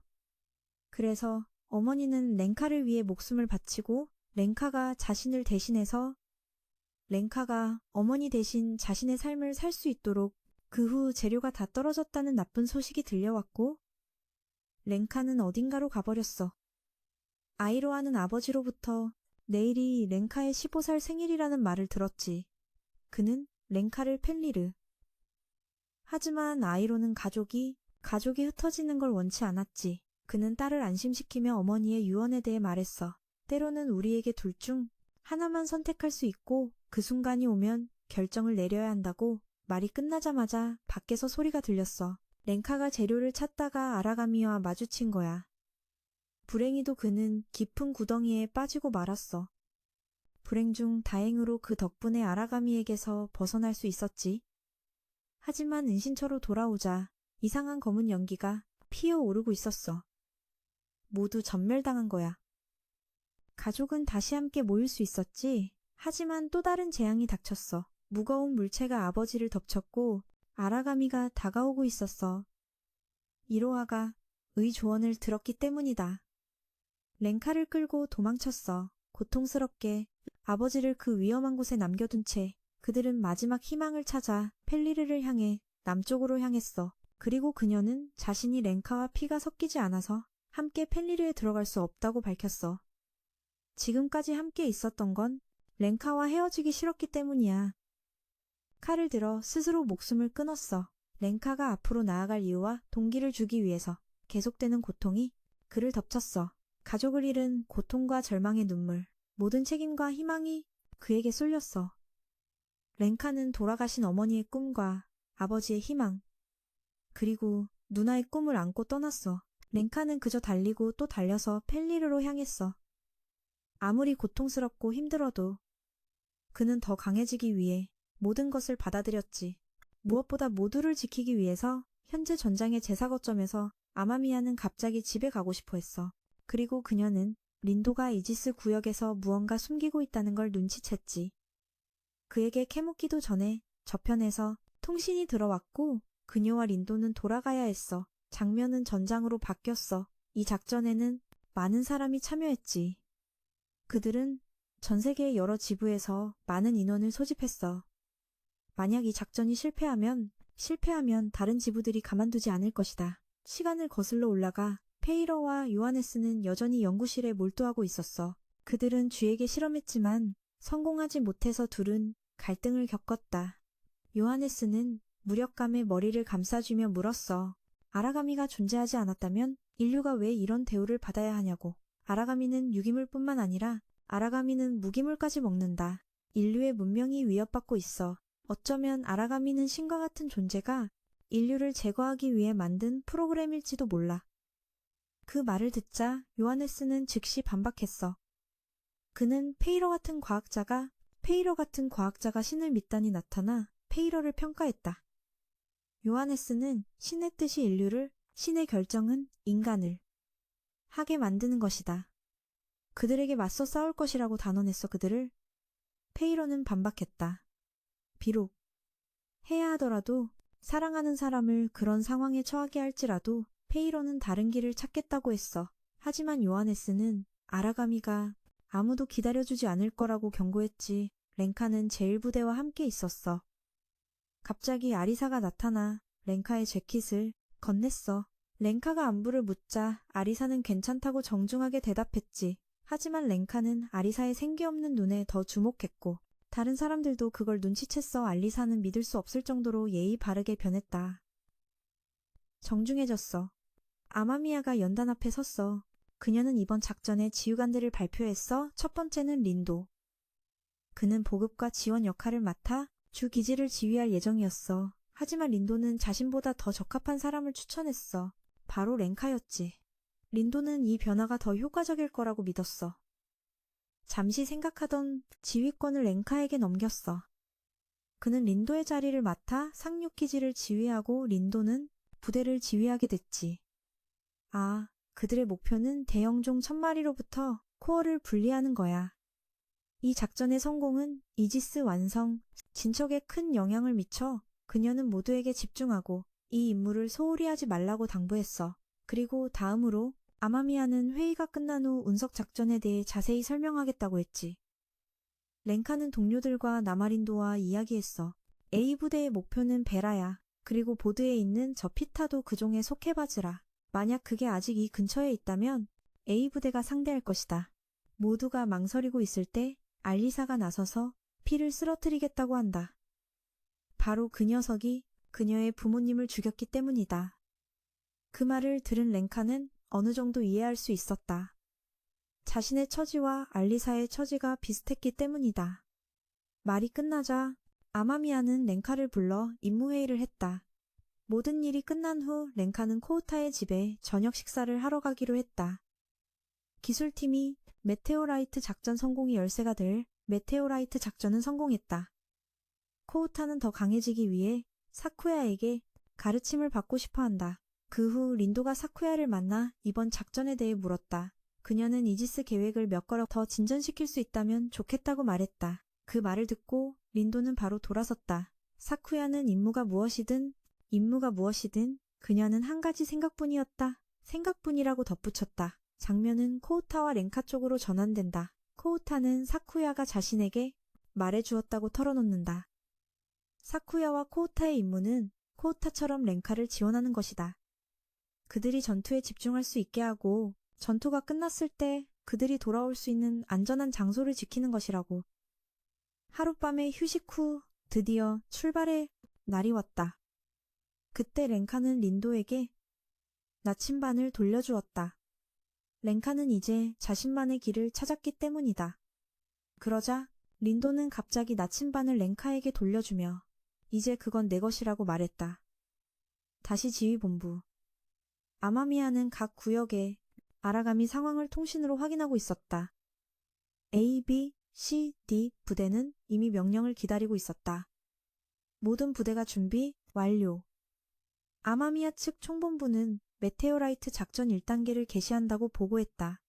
그래서 어머니는 렌카를 위해 목숨을 바치고 렌카가 어머니 대신 자신의 삶을 살 수 있도록 그 후 재료가 다 떨어졌다는 나쁜 소식이 들려왔고 렌카는 어딘가로 가버렸어. 아이로아는 아버지로부터 내일이 렌카의 15살 생일이라는 말을 들었지. 그는 렌카를 펠리르. 하지만 아이로는 가족이 흩어지는 걸 원치 않았지. 그는 딸을 안심시키며 어머니의 유언에 대해 말했어. 때로는 우리에게 둘 중 하나만 선택할 수 있고 그 순간이 오면 결정을 내려야 한다고. 말이 끝나자마자 밖에서 소리가 들렸어. 렌카가 재료를 찾다가 아라가미와 마주친 거야. 불행히도 그는 깊은 구덩이에 빠지고 말았어. 불행 중 다행으로 그 덕분에 아라가미에게서 벗어날 수 있었지. 하지만 은신처로 돌아오자 이상한 검은 연기가 피어오르고 있었어. 모두 전멸당한 거야. 가족은 다시 함께 모일 수 있었지. 하지만 또 다른 재앙이 닥쳤어. 무거운 물체가 아버지를 덮쳤고 아라가미가 다가오고 있었어. 이로하가 의 조언을 들었기 때문이다. 렌카를 끌고 도망쳤어. 고통스럽게 아버지를 그 위험한 곳에 남겨둔 채 그들은 마지막 희망을 찾아 펠리르를 향해 남쪽으로 향했어. 그리고 그녀는 자신이 렌카와 피가 섞이지 않아서 함께 펠리르에 들어갈 수 없다고 밝혔어. 지금까지 함께 있었던 건 렌카와 헤어지기 싫었기 때문이야. 칼을 들어 스스로 목숨을 끊었어. 렌카가 앞으로 나아갈 이유와 동기를 주기 위해서 계속되는 고통이 그를 덮쳤어. 가족을 잃은 고통과 절망의 눈물, 모든 책임과 희망이 그에게 쏠렸어. 렌카는 돌아가신 어머니의 꿈과 아버지의 희망, 그리고 누나의 꿈을 안고 떠났어. 렌카는 그저 달리고 또 달려서 펠리르로 향했어. 아무리 고통스럽고 힘들어도 그는 더 강해지기 위해 모든 것을 받아들였지. 무엇보다 모두를 지키기 위해서 현재 전장의 제사 거점에서 아마미아는 갑자기 집에 가고 싶어 했어. 그리고 그녀는 린도가 이지스 구역에서 무언가 숨기고 있다는 걸 눈치챘지. 그에게 캐묻기도 전에 저편에서 통신이 들어왔고 그녀와 린도는 돌아가야 했어. 장면은 전장으로 바뀌었어. 이 작전에는 많은 사람이 참여했지. 그들은 전 세계의 여러 지부에서 많은 인원을 소집했어. 만약 이 작전이 실패하면 다른 지부들이 가만두지 않을 것이다. 시간을 거슬러 올라가 페이러와 요하네스는 여전히 연구실에 몰두하고 있었어. 그들은 쥐에게 실험했지만 성공하지 못해서 둘은 갈등을 겪었다. 요하네스는 무력감에 머리를 감싸쥐며 물었어. 아라가미가 존재하지 않았다면 인류가 왜 이런 대우를 받아야 하냐고. 아라가미는 유기물뿐만 아니라 아라가미는 무기물까지 먹는다. 인류의 문명이 위협받고 있어. 어쩌면 아라가미는 신과 같은 존재가 인류를 제거하기 위해 만든 프로그램일지도 몰라. 그 말을 듣자 요하네스는 즉시 반박했어. 그는 페이러 같은 과학자가 신을 믿다니 나타나 페이러를 평가했다. 요하네스는 신의 뜻이 인류를, 신의 결정은 인간을 하게 만드는 것이다. 그들에게 맞서 싸울 것이라고 단언했어. 그들을. 페이러는 반박했다. 비록 해야 하더라도 사랑하는 사람을 그런 상황에 처하게 할지라도 페이러는 다른 길을 찾겠다고 했어. 하지만 요하네스는 아라가미가 아무도 기다려주지 않을 거라고 경고했지. 렌카는 제1부대와 함께 있었어. 갑자기 아리사가 나타나 렌카의 재킷을 건넸어. 렌카가 안부를 묻자 아리사는 괜찮다고 정중하게 대답했지. 하지만 렌카는 아리사의 생기 없는 눈에 더 주목했고 다른 사람들도 그걸 눈치챘어. 알리사는 믿을 수 없을 정도로 예의 바르게 변했다. 정중해졌어. 아마미아가 연단 앞에 섰어. 그녀는 이번 작전의 지휘관들을 발표했어. 첫 번째는 린도. 그는 보급과 지원 역할을 맡아 주 기지를 지휘할 예정이었어. 하지만 린도는 자신보다 더 적합한 사람을 추천했어. 바로 렌카였지. 린도는 이 변화가 더 효과적일 거라고 믿었어. 잠시 생각하던 지휘권을 렌카에게 넘겼어. 그는 린도의 자리를 맡아 상륙 기지를 지휘하고 린도는 부대를 지휘하게 됐지. 그들의 목표는 대영종 1000마리로부터 코어를 분리하는 거야. 이 작전의 성공은 이지스 완성, 진척에 큰 영향을 미쳐 그녀는 모두에게 집중하고 이 임무를 소홀히 하지 말라고 당부했어. 그리고 다음으로 아마미아는 회의가 끝난 후 운석 작전에 대해 자세히 설명하겠다고 했지. 렌카는 동료들과 나마린도와 이야기했어. A부대의 목표는 베라야. 그리고 보드에 있는 저 피타도 그 종에 속해봐주라. 만약 그게 아직 이 근처에 있다면 A부대가 상대할 것이다. 모두가 망설이고 있을 때 알리사가 나서서 피를 쓰러뜨리겠다고 한다. 바로 그 녀석이 그녀의 부모님을 죽였기 때문이다. 그 말을 들은 렌카는 어느 정도 이해할 수 있었다. 자신의 처지와 알리사의 처지가 비슷했기 때문이다. 말이 끝나자 아마미아는 렌카를 불러 임무회의를 했다. 모든 일이 끝난 후 렌카는 코우타의 집에 저녁 식사를 하러 가기로 했다. 기술팀이 메테오라이트 작전 성공이 열쇠가 될 메테오라이트 작전은 성공했다. 코우타는 더 강해지기 위해 사쿠야에게 가르침을 받고 싶어 한다. 그 후 린도가 사쿠야를 만나 이번 작전에 대해 물었다. 그녀는 이지스 계획을 몇 걸음 더 진전시킬 수 있다면 좋겠다고 말했다. 그 말을 듣고 린도는 바로 돌아섰다. 사쿠야는 임무가 무엇이든 그녀는 한 가지 생각뿐이었다. 생각뿐이라고 덧붙였다. 장면은 코우타와 렌카 쪽으로 전환된다. 코우타는 사쿠야가 자신에게 말해주었다고 털어놓는다. 사쿠야와 코우타의 임무는 코우타처럼 렌카를 지원하는 것이다. 그들이 전투에 집중할 수 있게 하고 전투가 끝났을 때 그들이 돌아올 수 있는 안전한 장소를 지키는 것이라고. 하룻밤의 휴식 후 드디어 출발의 날이 왔다. 그때 렌카는 린도에게 나침반을 돌려주었다. 렌카는 이제 자신만의 길을 찾았기 때문이다. 그러자 린도는 갑자기 나침반을 렌카에게 돌려주며 이제 그건 내 것이라고 말했다. 다시 지휘본부. 아마미야는 각 구역에 아라가미 상황을 통신으로 확인하고 있었다. A, B, C, D 부대는 이미 명령을 기다리고 있었다. 모든 부대가 준비 완료. 아마미야 측 총본부는 메테오라이트 작전 1단계를 개시한다고 보고했다.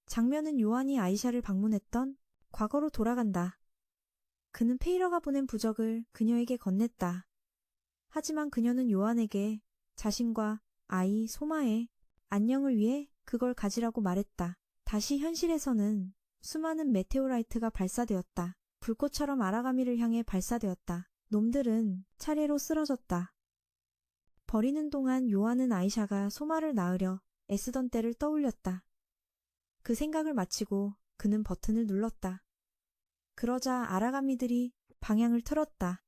장면은 요한이 아이샤를 방문했던 과거로 돌아간다. 그는 페이러가 보낸 부적을 그녀에게 건넸다. 하지만 그녀는 요한에게 자신과 아이 소마의 안녕을 위해 그걸 가지라고 말했다. 다시 현실에서는 수많은 메테오라이트가 발사되었다. 불꽃처럼 아라가미를 향해 발사되었다. 놈들은 차례로 쓰러졌다. 버리는 동안 요한은 아이샤가 소마를 낳으려 애쓰던 때를 떠올렸다. 그 생각을 마치고 그는 버튼을 눌렀다. 그러자 아라가미들이 방향을 틀었다.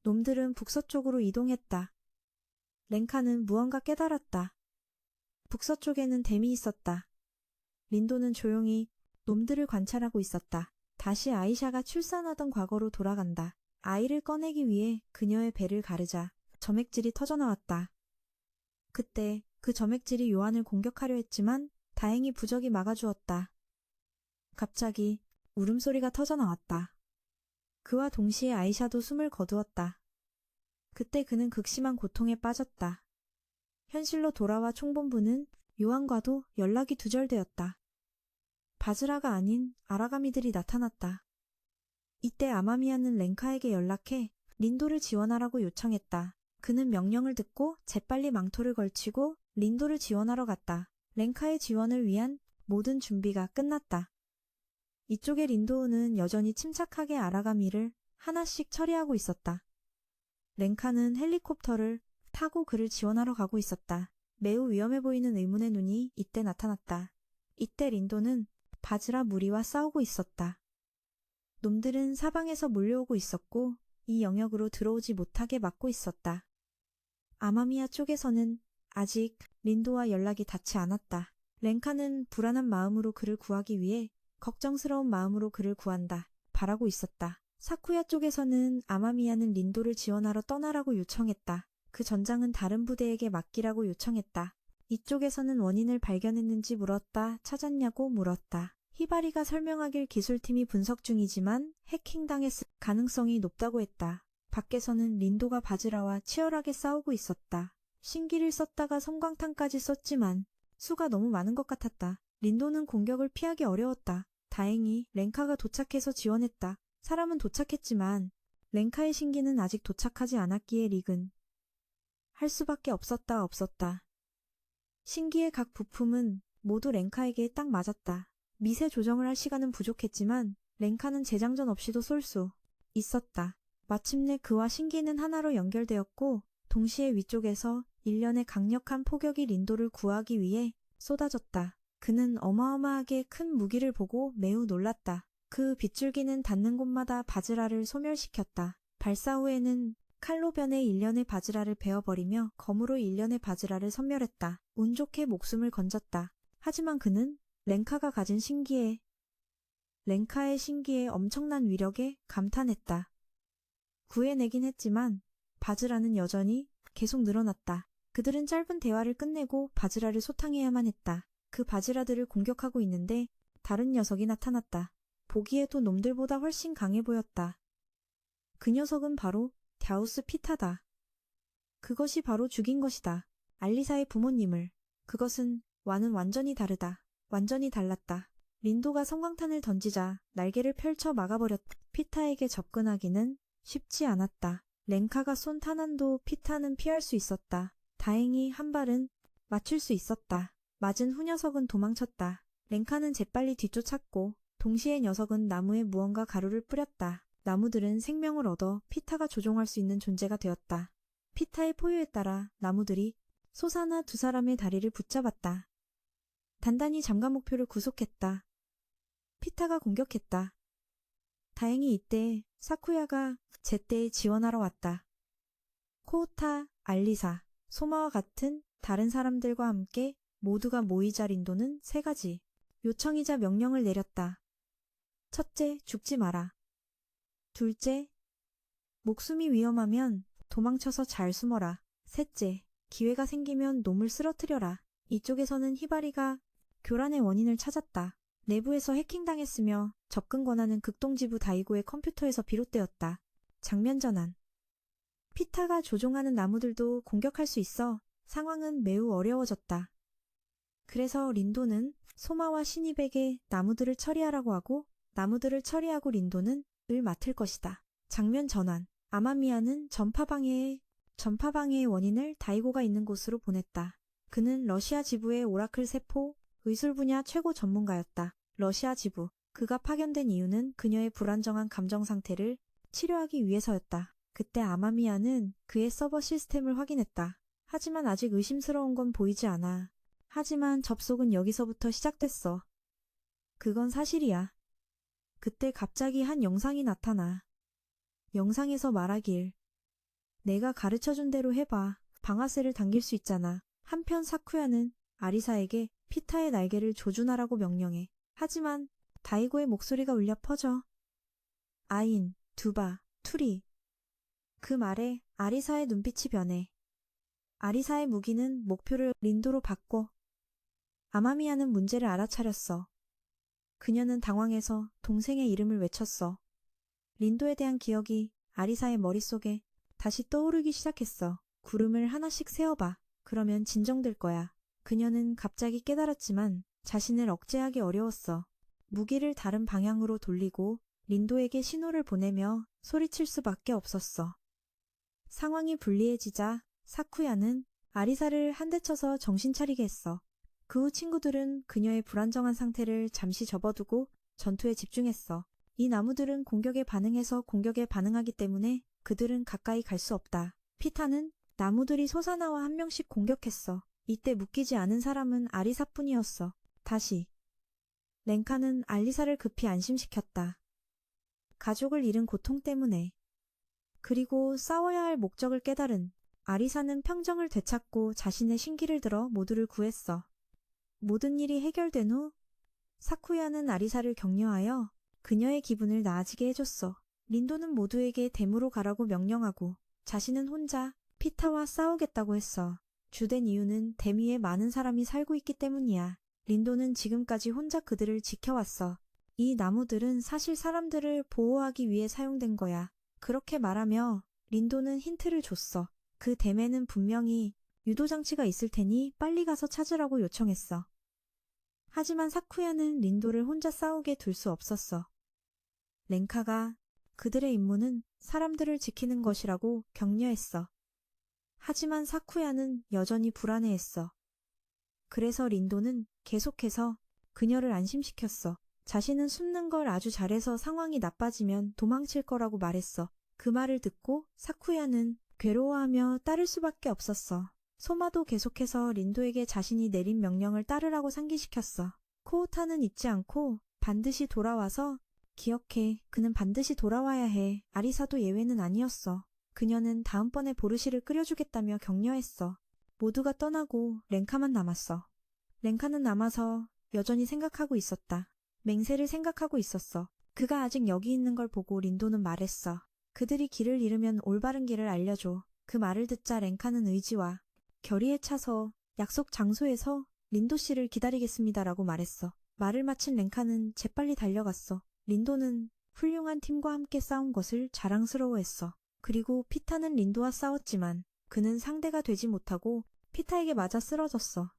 놈들은 북서쪽으로 이동했다. 렌카는 무언가 깨달았다. 북서쪽에는 댐이 있었다. 린도는 조용히 놈들을 관찰하고 있었다. 다시 아이샤가 출산하던 과거로 돌아간다. 아이를 꺼내기 위해 그녀의 배를 가르자 점액질이 터져나왔다. 그때 그 점액질이 요한을 공격하려 했지만 다행히 부적이 막아주었다. 갑자기 울음소리가 터져나왔다. 그와 동시에 아이샤도 숨을 거두었다. 그때 그는 극심한 고통에 빠졌다. 현실로 돌아와 총본부는 요한과도 연락이 두절되었다. 바즈라가 아닌 아라가미들이 나타났다. 이때 아마미야는 렌카에게 연락해 린도를 지원하라고 요청했다. 그는 명령을 듣고 재빨리 망토를 걸치고 린도를 지원하러 갔다. 렌카의 지원을 위한 모든 준비가 끝났다. 이쪽의 린도우는 여전히 침착하게 아라가미를 하나씩 처리하고 있었다. 렌카는 헬리콥터를 타고 그를 지원하러 가고 있었다. 매우 위험해 보이는 의문의 눈이 이때 나타났다. 이때 린도는 바즈라 무리와 싸우고 있었다. 놈들은 사방에서 몰려오고 있었고 이 영역으로 들어오지 못하게 막고 있었다. 아마미야 쪽에서는 아직 린도와 연락이 닿지 않았다. 렌카는 불안한 마음으로 그를 구하기 위해 걱정스러운 마음으로 그를 구한다. 바라고 있었다. 사쿠야 쪽에서는 아마미야는 린도를 지원하러 떠나라고 요청했다. 그 전장은 다른 부대에게 맡기라고 요청했다. 이쪽에서는 원인을 발견했는지 물었다. 찾았냐고 물었다. 히바리가 설명하길 기술팀이 분석 중이지만 해킹당했을 가능성이 높다고 했다. 밖에서는 린도가 바즈라와 치열하게 싸우고 있었다. 신기를 썼다가 섬광탄까지 썼지만 수가 너무 많은 것 같았다. 린도는 공격을 피하기 어려웠다. 다행히 렌카가 도착해서 지원했다. 사람은 도착했지만 렌카의 신기는 아직 도착하지 않았기에 릭은 할 수밖에 없었다. 신기의 각 부품은 모두 렌카에게 딱 맞았다. 미세 조정을 할 시간은 부족했지만 렌카는 재장전 없이도 쏠 수 있었다. 마침내 그와 신기는 하나로 연결되었고 동시에 위쪽에서 일련의 강력한 포격이 린도를 구하기 위해 쏟아졌다. 그는 어마어마하게 큰 무기를 보고 매우 놀랐다. 그 빗줄기는 닿는 곳마다 바즈라를 소멸시켰다. 발사 후에는 칼로 변해 일련의 바즈라를 베어버리며 검으로 일련의 바즈라를 섬멸했다. 운 좋게 목숨을 건졌다. 하지만 그는 렌카가 가진 렌카의 신기에 엄청난 위력에 감탄했다. 구해내긴 했지만 바즈라는 여전히 계속 늘어났다. 그들은 짧은 대화를 끝내고 바즈라를 소탕해야만 했다. 그 바즈라들을 공격하고 있는데 다른 녀석이 나타났다. 보기에도 놈들보다 훨씬 강해 보였다. 그 녀석은 바로 갸우스 피타다. 그것이 바로 죽인 것이다. 알리사의 부모님을. 그것은 와는 완전히 다르다. 완전히 달랐다. 린도가 성광탄을 던지자 날개를 펼쳐 막아버렸다. 피타에게 접근하기는 쉽지 않았다. 렌카가 쏜 탄환도 피타는 피할 수 있었다. 다행히 한 발은 맞출 수 있었다. 맞은 후 녀석은 도망쳤다. 렌카는 재빨리 뒤쫓았고 동시에 녀석은 나무에 무언가 가루를 뿌렸다. 나무들은 생명을 얻어 피타가 조종할 수 있는 존재가 되었다. 피타의 포유에 따라 나무들이 소사나 두 사람의 다리를 붙잡았다. 단단히 잠깐 목표를 구속했다. 피타가 공격했다. 다행히 이때 사쿠야가 제때에 지원하러 왔다. 코우타, 알리사, 소마와 같은 다른 사람들과 함께 모두가 모이자 린도는 3가지 요청이자 명령을 내렸다. 첫째, 죽지 마라. 둘째, 목숨이 위험하면 도망쳐서 잘 숨어라. 셋째, 기회가 생기면 놈을 쓰러뜨려라. 이쪽에서는 히바리가 교란의 원인을 찾았다. 내부에서 해킹당했으며 접근 권한은 극동지부 다이고의 컴퓨터에서 비롯되었다. 장면 전환. 피타가 조종하는 나무들도 공격할 수 있어 상황은 매우 어려워졌다. 그래서 린도는 소마와 신입에게 나무들을 처리하라고 하고 나무들을 처리하고 린도는 을 맡을 것이다. 장면 전환. 아마미아는 전파방해의 원인을 다이고가 있는 곳으로 보냈다. 그는 러시아 지부의 오라클 세포 의술 분야 최고 전문가였다. 러시아 지부. 그가 파견된 이유는 그녀의 불안정한 감정 상태를 치료하기 위해서였다. 그때 아마미아는 그의 서버 시스템을 확인했다. 하지만 아직 의심스러운 건 보이지 않아. 하지만 접속은 여기서부터 시작됐어. 그건 사실이야. 그때 갑자기 한 영상이 나타나. 영상에서 말하길. 내가 가르쳐준 대로 해봐. 방아쇠를 당길 수 있잖아. 한편 사쿠야는 아리사에게 피타의 날개를 조준하라고 명령해. 하지만 다이고의 목소리가 울려 퍼져. 아인, 두바, 투리. 그 말에 아리사의 눈빛이 변해. 아리사의 무기는 목표를 린도로 바꿔. 아마미아는 문제를 알아차렸어. 그녀는 당황해서 동생의 이름을 외쳤어. 린도에 대한 기억이 아리사의 머릿속에 다시 떠오르기 시작했어. 구름을 하나씩 세어봐. 그러면 진정될 거야. 그녀는 갑자기 깨달았지만 자신을 억제하기 어려웠어. 무기를 다른 방향으로 돌리고 린도에게 신호를 보내며 소리칠 수밖에 없었어. 상황이 불리해지자 사쿠야는 아리사를 한 대 쳐서 정신 차리게 했어. 그 후 친구들은 그녀의 불안정한 상태를 잠시 접어두고 전투에 집중했어. 이 나무들은 공격에 반응해서 공격에 반응하기 때문에 그들은 가까이 갈 수 없다. 피타는 나무들이 솟아나와 한 명씩 공격했어. 이때 묶이지 않은 사람은 아리사뿐이었어. 다시. 렌카는 알리사를 급히 안심시켰다. 가족을 잃은 고통 때문에. 그리고 싸워야 할 목적을 깨달은 아리사는 평정을 되찾고 자신의 신기를 들어 모두를 구했어. 모든 일이 해결된 후 사쿠야는 아리사를 격려하여 그녀의 기분을 나아지게 해줬어. 린도는 모두에게 댐으로 가라고 명령하고 자신은 혼자 피타와 싸우겠다고 했어. 주된 이유는 댐 위에 많은 사람이 살고 있기 때문이야. 린도는 지금까지 혼자 그들을 지켜왔어. 이 나무들은 사실 사람들을 보호하기 위해 사용된 거야. 그렇게 말하며 린도는 힌트를 줬어. 그 댐에는 분명히 유도장치가 있을 테니 빨리 가서 찾으라고 요청했어. 하지만 사쿠야는 린도를 혼자 싸우게 둘 수 없었어. 렌카가 그들의 임무는 사람들을 지키는 것이라고 격려했어. 하지만 사쿠야는 여전히 불안해했어. 그래서 린도는 계속해서 그녀를 안심시켰어. 자신은 숨는 걸 아주 잘해서 상황이 나빠지면 도망칠 거라고 말했어. 그 말을 듣고 사쿠야는 괴로워하며 따를 수밖에 없었어. 소마도 계속해서 린도에게 자신이 내린 명령을 따르라고 상기시켰어. 코우타는 잊지 않고 반드시 돌아와서 기억해. 그는 반드시 돌아와야 해. 아리사도 예외는 아니었어. 그녀는 다음번에 보르시를 끓여주겠다며 격려했어. 모두가 떠나고 렌카만 남았어. 렌카는 남아서 여전히 생각하고 있었다. 맹세를 생각하고 있었어. 그가 아직 여기 있는 걸 보고 린도는 말했어. 그들이 길을 잃으면 올바른 길을 알려줘. 그 말을 듣자 랭카는 의지와 결의에 차서 약속 장소에서 린도 씨를 기다리겠습니다라고 말했어. 말을 마친 랭카는 재빨리 달려갔어. 린도는 훌륭한 팀과 함께 싸운 것을 자랑스러워했어. 그리고 피타는 린도와 싸웠지만 그는 상대가 되지 못하고 피타에게 맞아 쓰러졌어.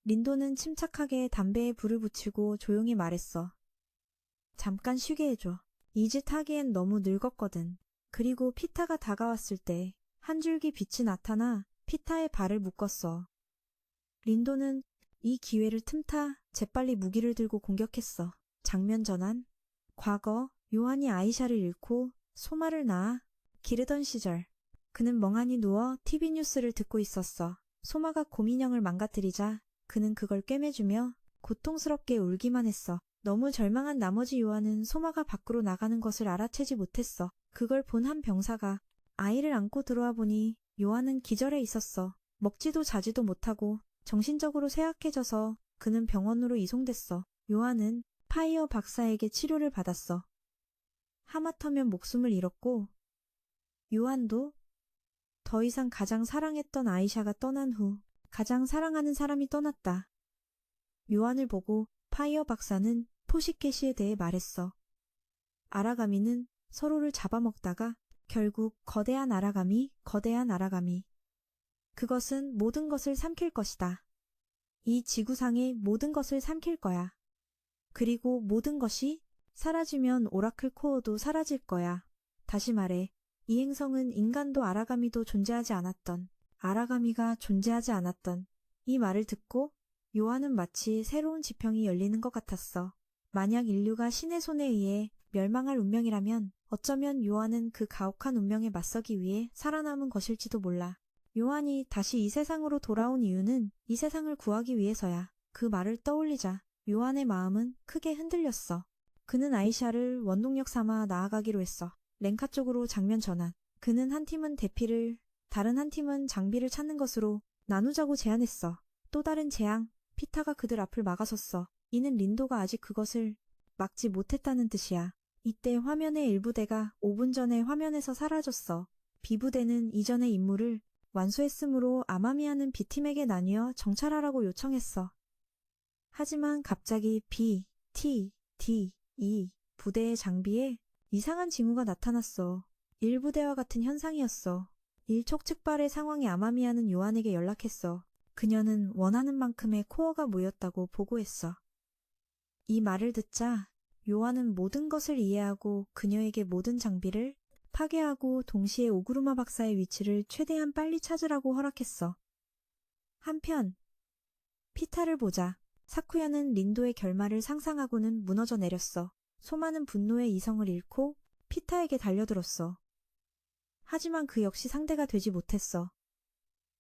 린도는 침착하게 담배에 불을 붙이고 조용히 말했어. 잠깐 쉬게 해줘. 이 짓 하기엔 너무 늙었거든. 그리고 피타가 다가왔을 때 한 줄기 빛이 나타나 피타의 발을 묶었어. 린도는 이 기회를 틈타 재빨리 무기를 들고 공격했어. 장면 전환. 과거 요한이 아이샤를 잃고 소마를 낳아 기르던 시절. 그는 멍하니 누워 TV 뉴스를 듣고 있었어. 소마가 곰인형을 망가뜨리자 그는 그걸 꿰매주며 고통스럽게 울기만 했어. 너무 절망한 나머지 요한은 소마가 밖으로 나가는 것을 알아채지 못했어. 그걸 본 한 병사가 아이를 안고 들어와 보니 요한은 기절해 있었어. 먹지도 자지도 못하고 정신적으로 쇠약해져서 그는 병원으로 이송됐어. 요한은 파이어 박사에게 치료를 받았어. 하마터면 목숨을 잃었고 요한도 더 이상 가장 사랑했던 아이샤가 떠난 후 가장 사랑하는 사람이 떠났다. 요한을 보고 파이어 박사는 포시케시에 대해 말했어. 아라가미는 서로를 잡아먹다가 결국 거대한 아라가미. 그것은 모든 것을 삼킬 것이다. 이 지구상의 모든 것을 삼킬 거야. 그리고 모든 것이 사라지면 오라클 코어도 사라질 거야. 다시 말해, 이 행성은 인간도 아라가미도 존재하지 않았던, 아라가미가 존재하지 않았던 이 말을 듣고 요한은 마치 새로운 지평이 열리는 것 같았어. 만약 인류가 신의 손에 의해 멸망할 운명이라면 어쩌면 요한은 그 가혹한 운명에 맞서기 위해 살아남은 것일지도 몰라. 요한이 다시 이 세상으로 돌아온 이유는 이 세상을 구하기 위해서야. 그 말을 떠올리자 요한의 마음은 크게 흔들렸어. 그는 아이샤를 원동력 삼아 나아가기로 했어. 랭카 쪽으로 장면 전환. 그는 한 팀은 대피를, 다른 한 팀은 장비를 찾는 것으로 나누자고 제안했어. 또 다른 재앙, 피타가 그들 앞을 막아섰어. 이는 린도가 아직 그것을 막지 못했다는 뜻이야. 이때 화면의 일부대가 5분 전에 화면에서 사라졌어. B부대는 이전의 임무를 완수했으므로 아마미아는 B팀에게 나뉘어 정찰하라고 요청했어. 하지만 갑자기 B, T, D, E 부대의 장비에 이상한 징후가 나타났어. 1부대와 같은 현상이었어. 일촉즉발의 상황에 아마미아는 요한에게 연락했어. 그녀는 원하는 만큼의 코어가 모였다고 보고했어. 이 말을 듣자 요한은 모든 것을 이해하고 그녀에게 모든 장비를 파괴하고 동시에 오구르마 박사의 위치를 최대한 빨리 찾으라고 허락했어. 한편 피타를 보자 사쿠야는 린도의 결말을 상상하고는 무너져 내렸어. 소마는 분노의 이성을 잃고 피타에게 달려들었어. 하지만 그 역시 상대가 되지 못했어.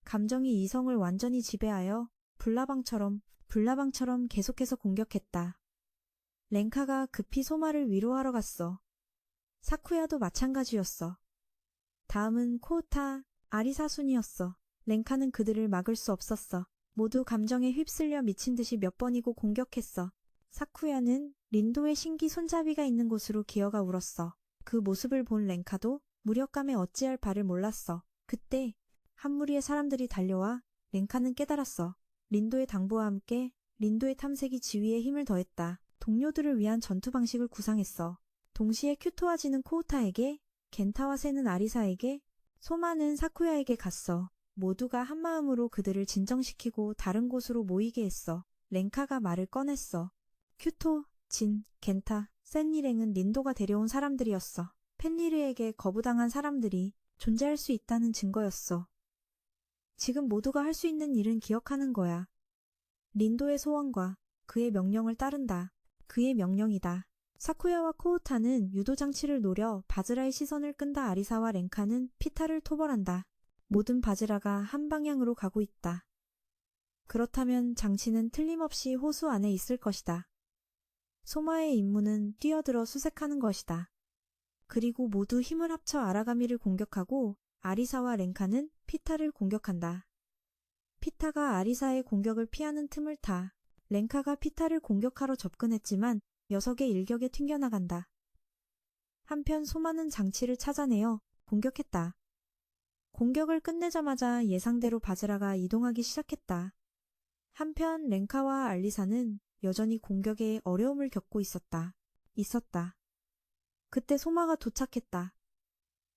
감정이 이성을 완전히 지배하여 불나방처럼 계속해서 공격했다. 랭카가 급히 소마를 위로하러 갔어. 사쿠야도 마찬가지였어. 다음은 코우타, 아리사순이었어. 랭카는 그들을 막을 수 없었어. 모두 감정에 휩쓸려 미친 듯이 몇 번이고 공격했어. 사쿠야는 린도의 신기 손잡이가 있는 곳으로 기어가 울었어. 그 모습을 본 랭카도 무력감에 어찌할 바를 몰랐어. 그때 한 무리의 사람들이 달려와 랭카는 깨달았어. 린도의 당부와 함께 린도의 탐색이 지위에 힘을 더했다. 동료들을 위한 전투 방식을 구상했어. 동시에 큐토와지는 코우타에게, 겐타와 세는 아리사에게, 소마는 사쿠야에게 갔어. 모두가 한마음으로 그들을 진정시키고 다른 곳으로 모이게 했어. 랭카가 말을 꺼냈어. 큐토, 진, 겐타, 센 일행은 린도가 데려온 사람들이었어. 펜리르에게 거부당한 사람들이 존재할 수 있다는 증거였어. 지금 모두가 할 수 있는 일은 기억하는 거야. 린도의 소원과 그의 명령을 따른다. 그의 명령이다. 사쿠야와 코우타는 유도장치를 노려 바즈라의 시선을 끈다. 아리사와 랭카는 피타를 토벌한다. 모든 바즈라가 한 방향으로 가고 있다. 그렇다면 장치는 틀림없이 호수 안에 있을 것이다. 소마의 임무는 뛰어들어 수색하는 것이다. 그리고 모두 힘을 합쳐 아라가미를 공격하고 아리사와 랭카는 피타를 공격한다. 피타가 아리사의 공격을 피하는 틈을 타 랭카가 피타를 공격하러 접근했지만 녀석의 일격에 튕겨나간다. 한편 소마는 장치를 찾아내어 공격했다. 공격을 끝내자마자 예상대로 바즈라가 이동하기 시작했다. 한편 렌카와 알리사는 여전히 공격에 어려움을 겪고 있었다. 그때 소마가 도착했다.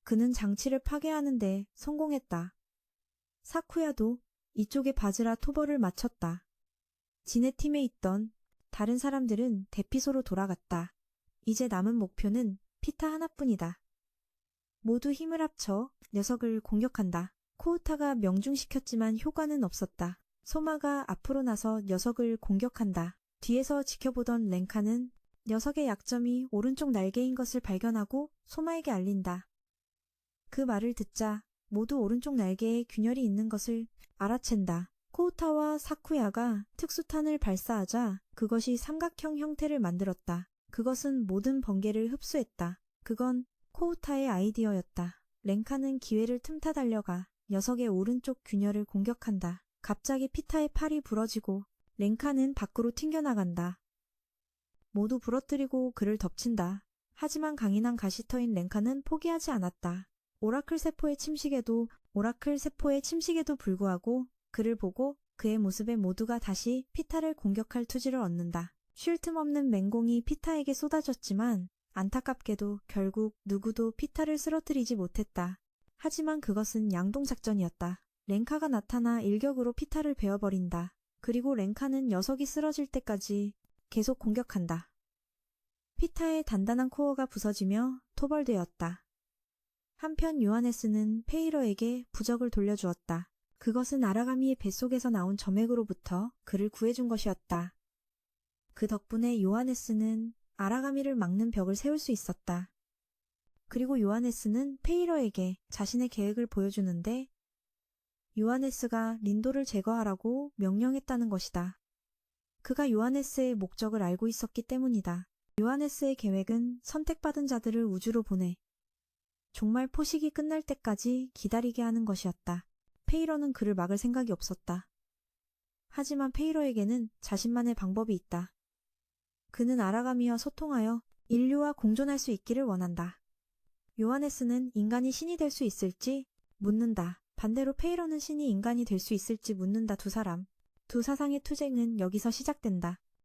그는 장치를 파괴하는데 성공했다. 사쿠야도 이쪽에 바즈라 토벌을 마쳤다. 지네 팀에 있던 다른 사람들은 대피소로 돌아갔다. 이제 남은 목표는 피타 하나뿐이다. 모두 힘을 합쳐 녀석을 공격한다. 코우타가 명중시켰지만 효과는 없었다. 소마가 앞으로 나서 녀석을 공격한다. 뒤에서 지켜보던 렌카는 녀석의 약점이 오른쪽 날개인 것을 발견하고 소마에게 알린다. 그 말을 듣자 모두 오른쪽 날개에 균열이 있는 것을 알아챈다. 코우타와 사쿠야가 특수탄을 발사하자 그것이 삼각형 형태를 만들었다. 그것은 모든 번개를 흡수했다. 그건 코우타의 아이디어였다. 렌카는 기회를 틈타 달려가 녀석의 오른쪽 균열을 공격한다. 갑자기 피타의 팔이 부러지고 렌카는 밖으로 튕겨나간다. 모두 부러뜨리고 그를 덮친다. 하지만 강인한 가시터인 렌카는 포기하지 않았다. 오라클 세포의 침식에도 불구하고 그를 보고 그의 모습에 모두가 다시 피타를 공격할 투지를 얻는다. 쉴 틈 없는 맹공이 피타에게 쏟아졌지만 안타깝게도 결국 누구도 피타를 쓰러뜨리지 못했다. 하지만 그것은 양동작전이었다. 렌카가 나타나 일격으로 피타를 베어버린다. 그리고 렌카는 녀석이 쓰러질 때까지 계속 공격한다. 피타의 단단한 코어가 부서지며 토벌되었다. 한편 요하네스는 페이러에게 부적을 돌려주었다. 그것은 아라가미의 뱃속에서 나온 점액으로부터 그를 구해준 것이었다. 그 덕분에 요하네스는 아라가미를 막는 벽을 세울 수 있었다. 그리고 요하네스는 페이러에게 자신의 계획을 보여주는데 요하네스가 린도를 제거하라고 명령했다는 것이다. 그가 요하네스의 목적을 알고 있었기 때문이다. 요하네스의 계획은 선택받은 자들을 우주로 보내 종말 포식이 끝날 때까지 기다리게 하는 것이었다. 페이러는 그를 막을 생각이 없었다. 하지만 페이러에게는 자신만의 방법이 있다. 그는 아라가미와 소통하여 인류와 공존할 수 있기를 원한다. 요하네스는 인간이 신이 될 수 있을지 묻는다. 반대로 페이러는 신이 인간이 될 수 있을지 묻는다. 두 사람의 투쟁은 여기서 시작된다.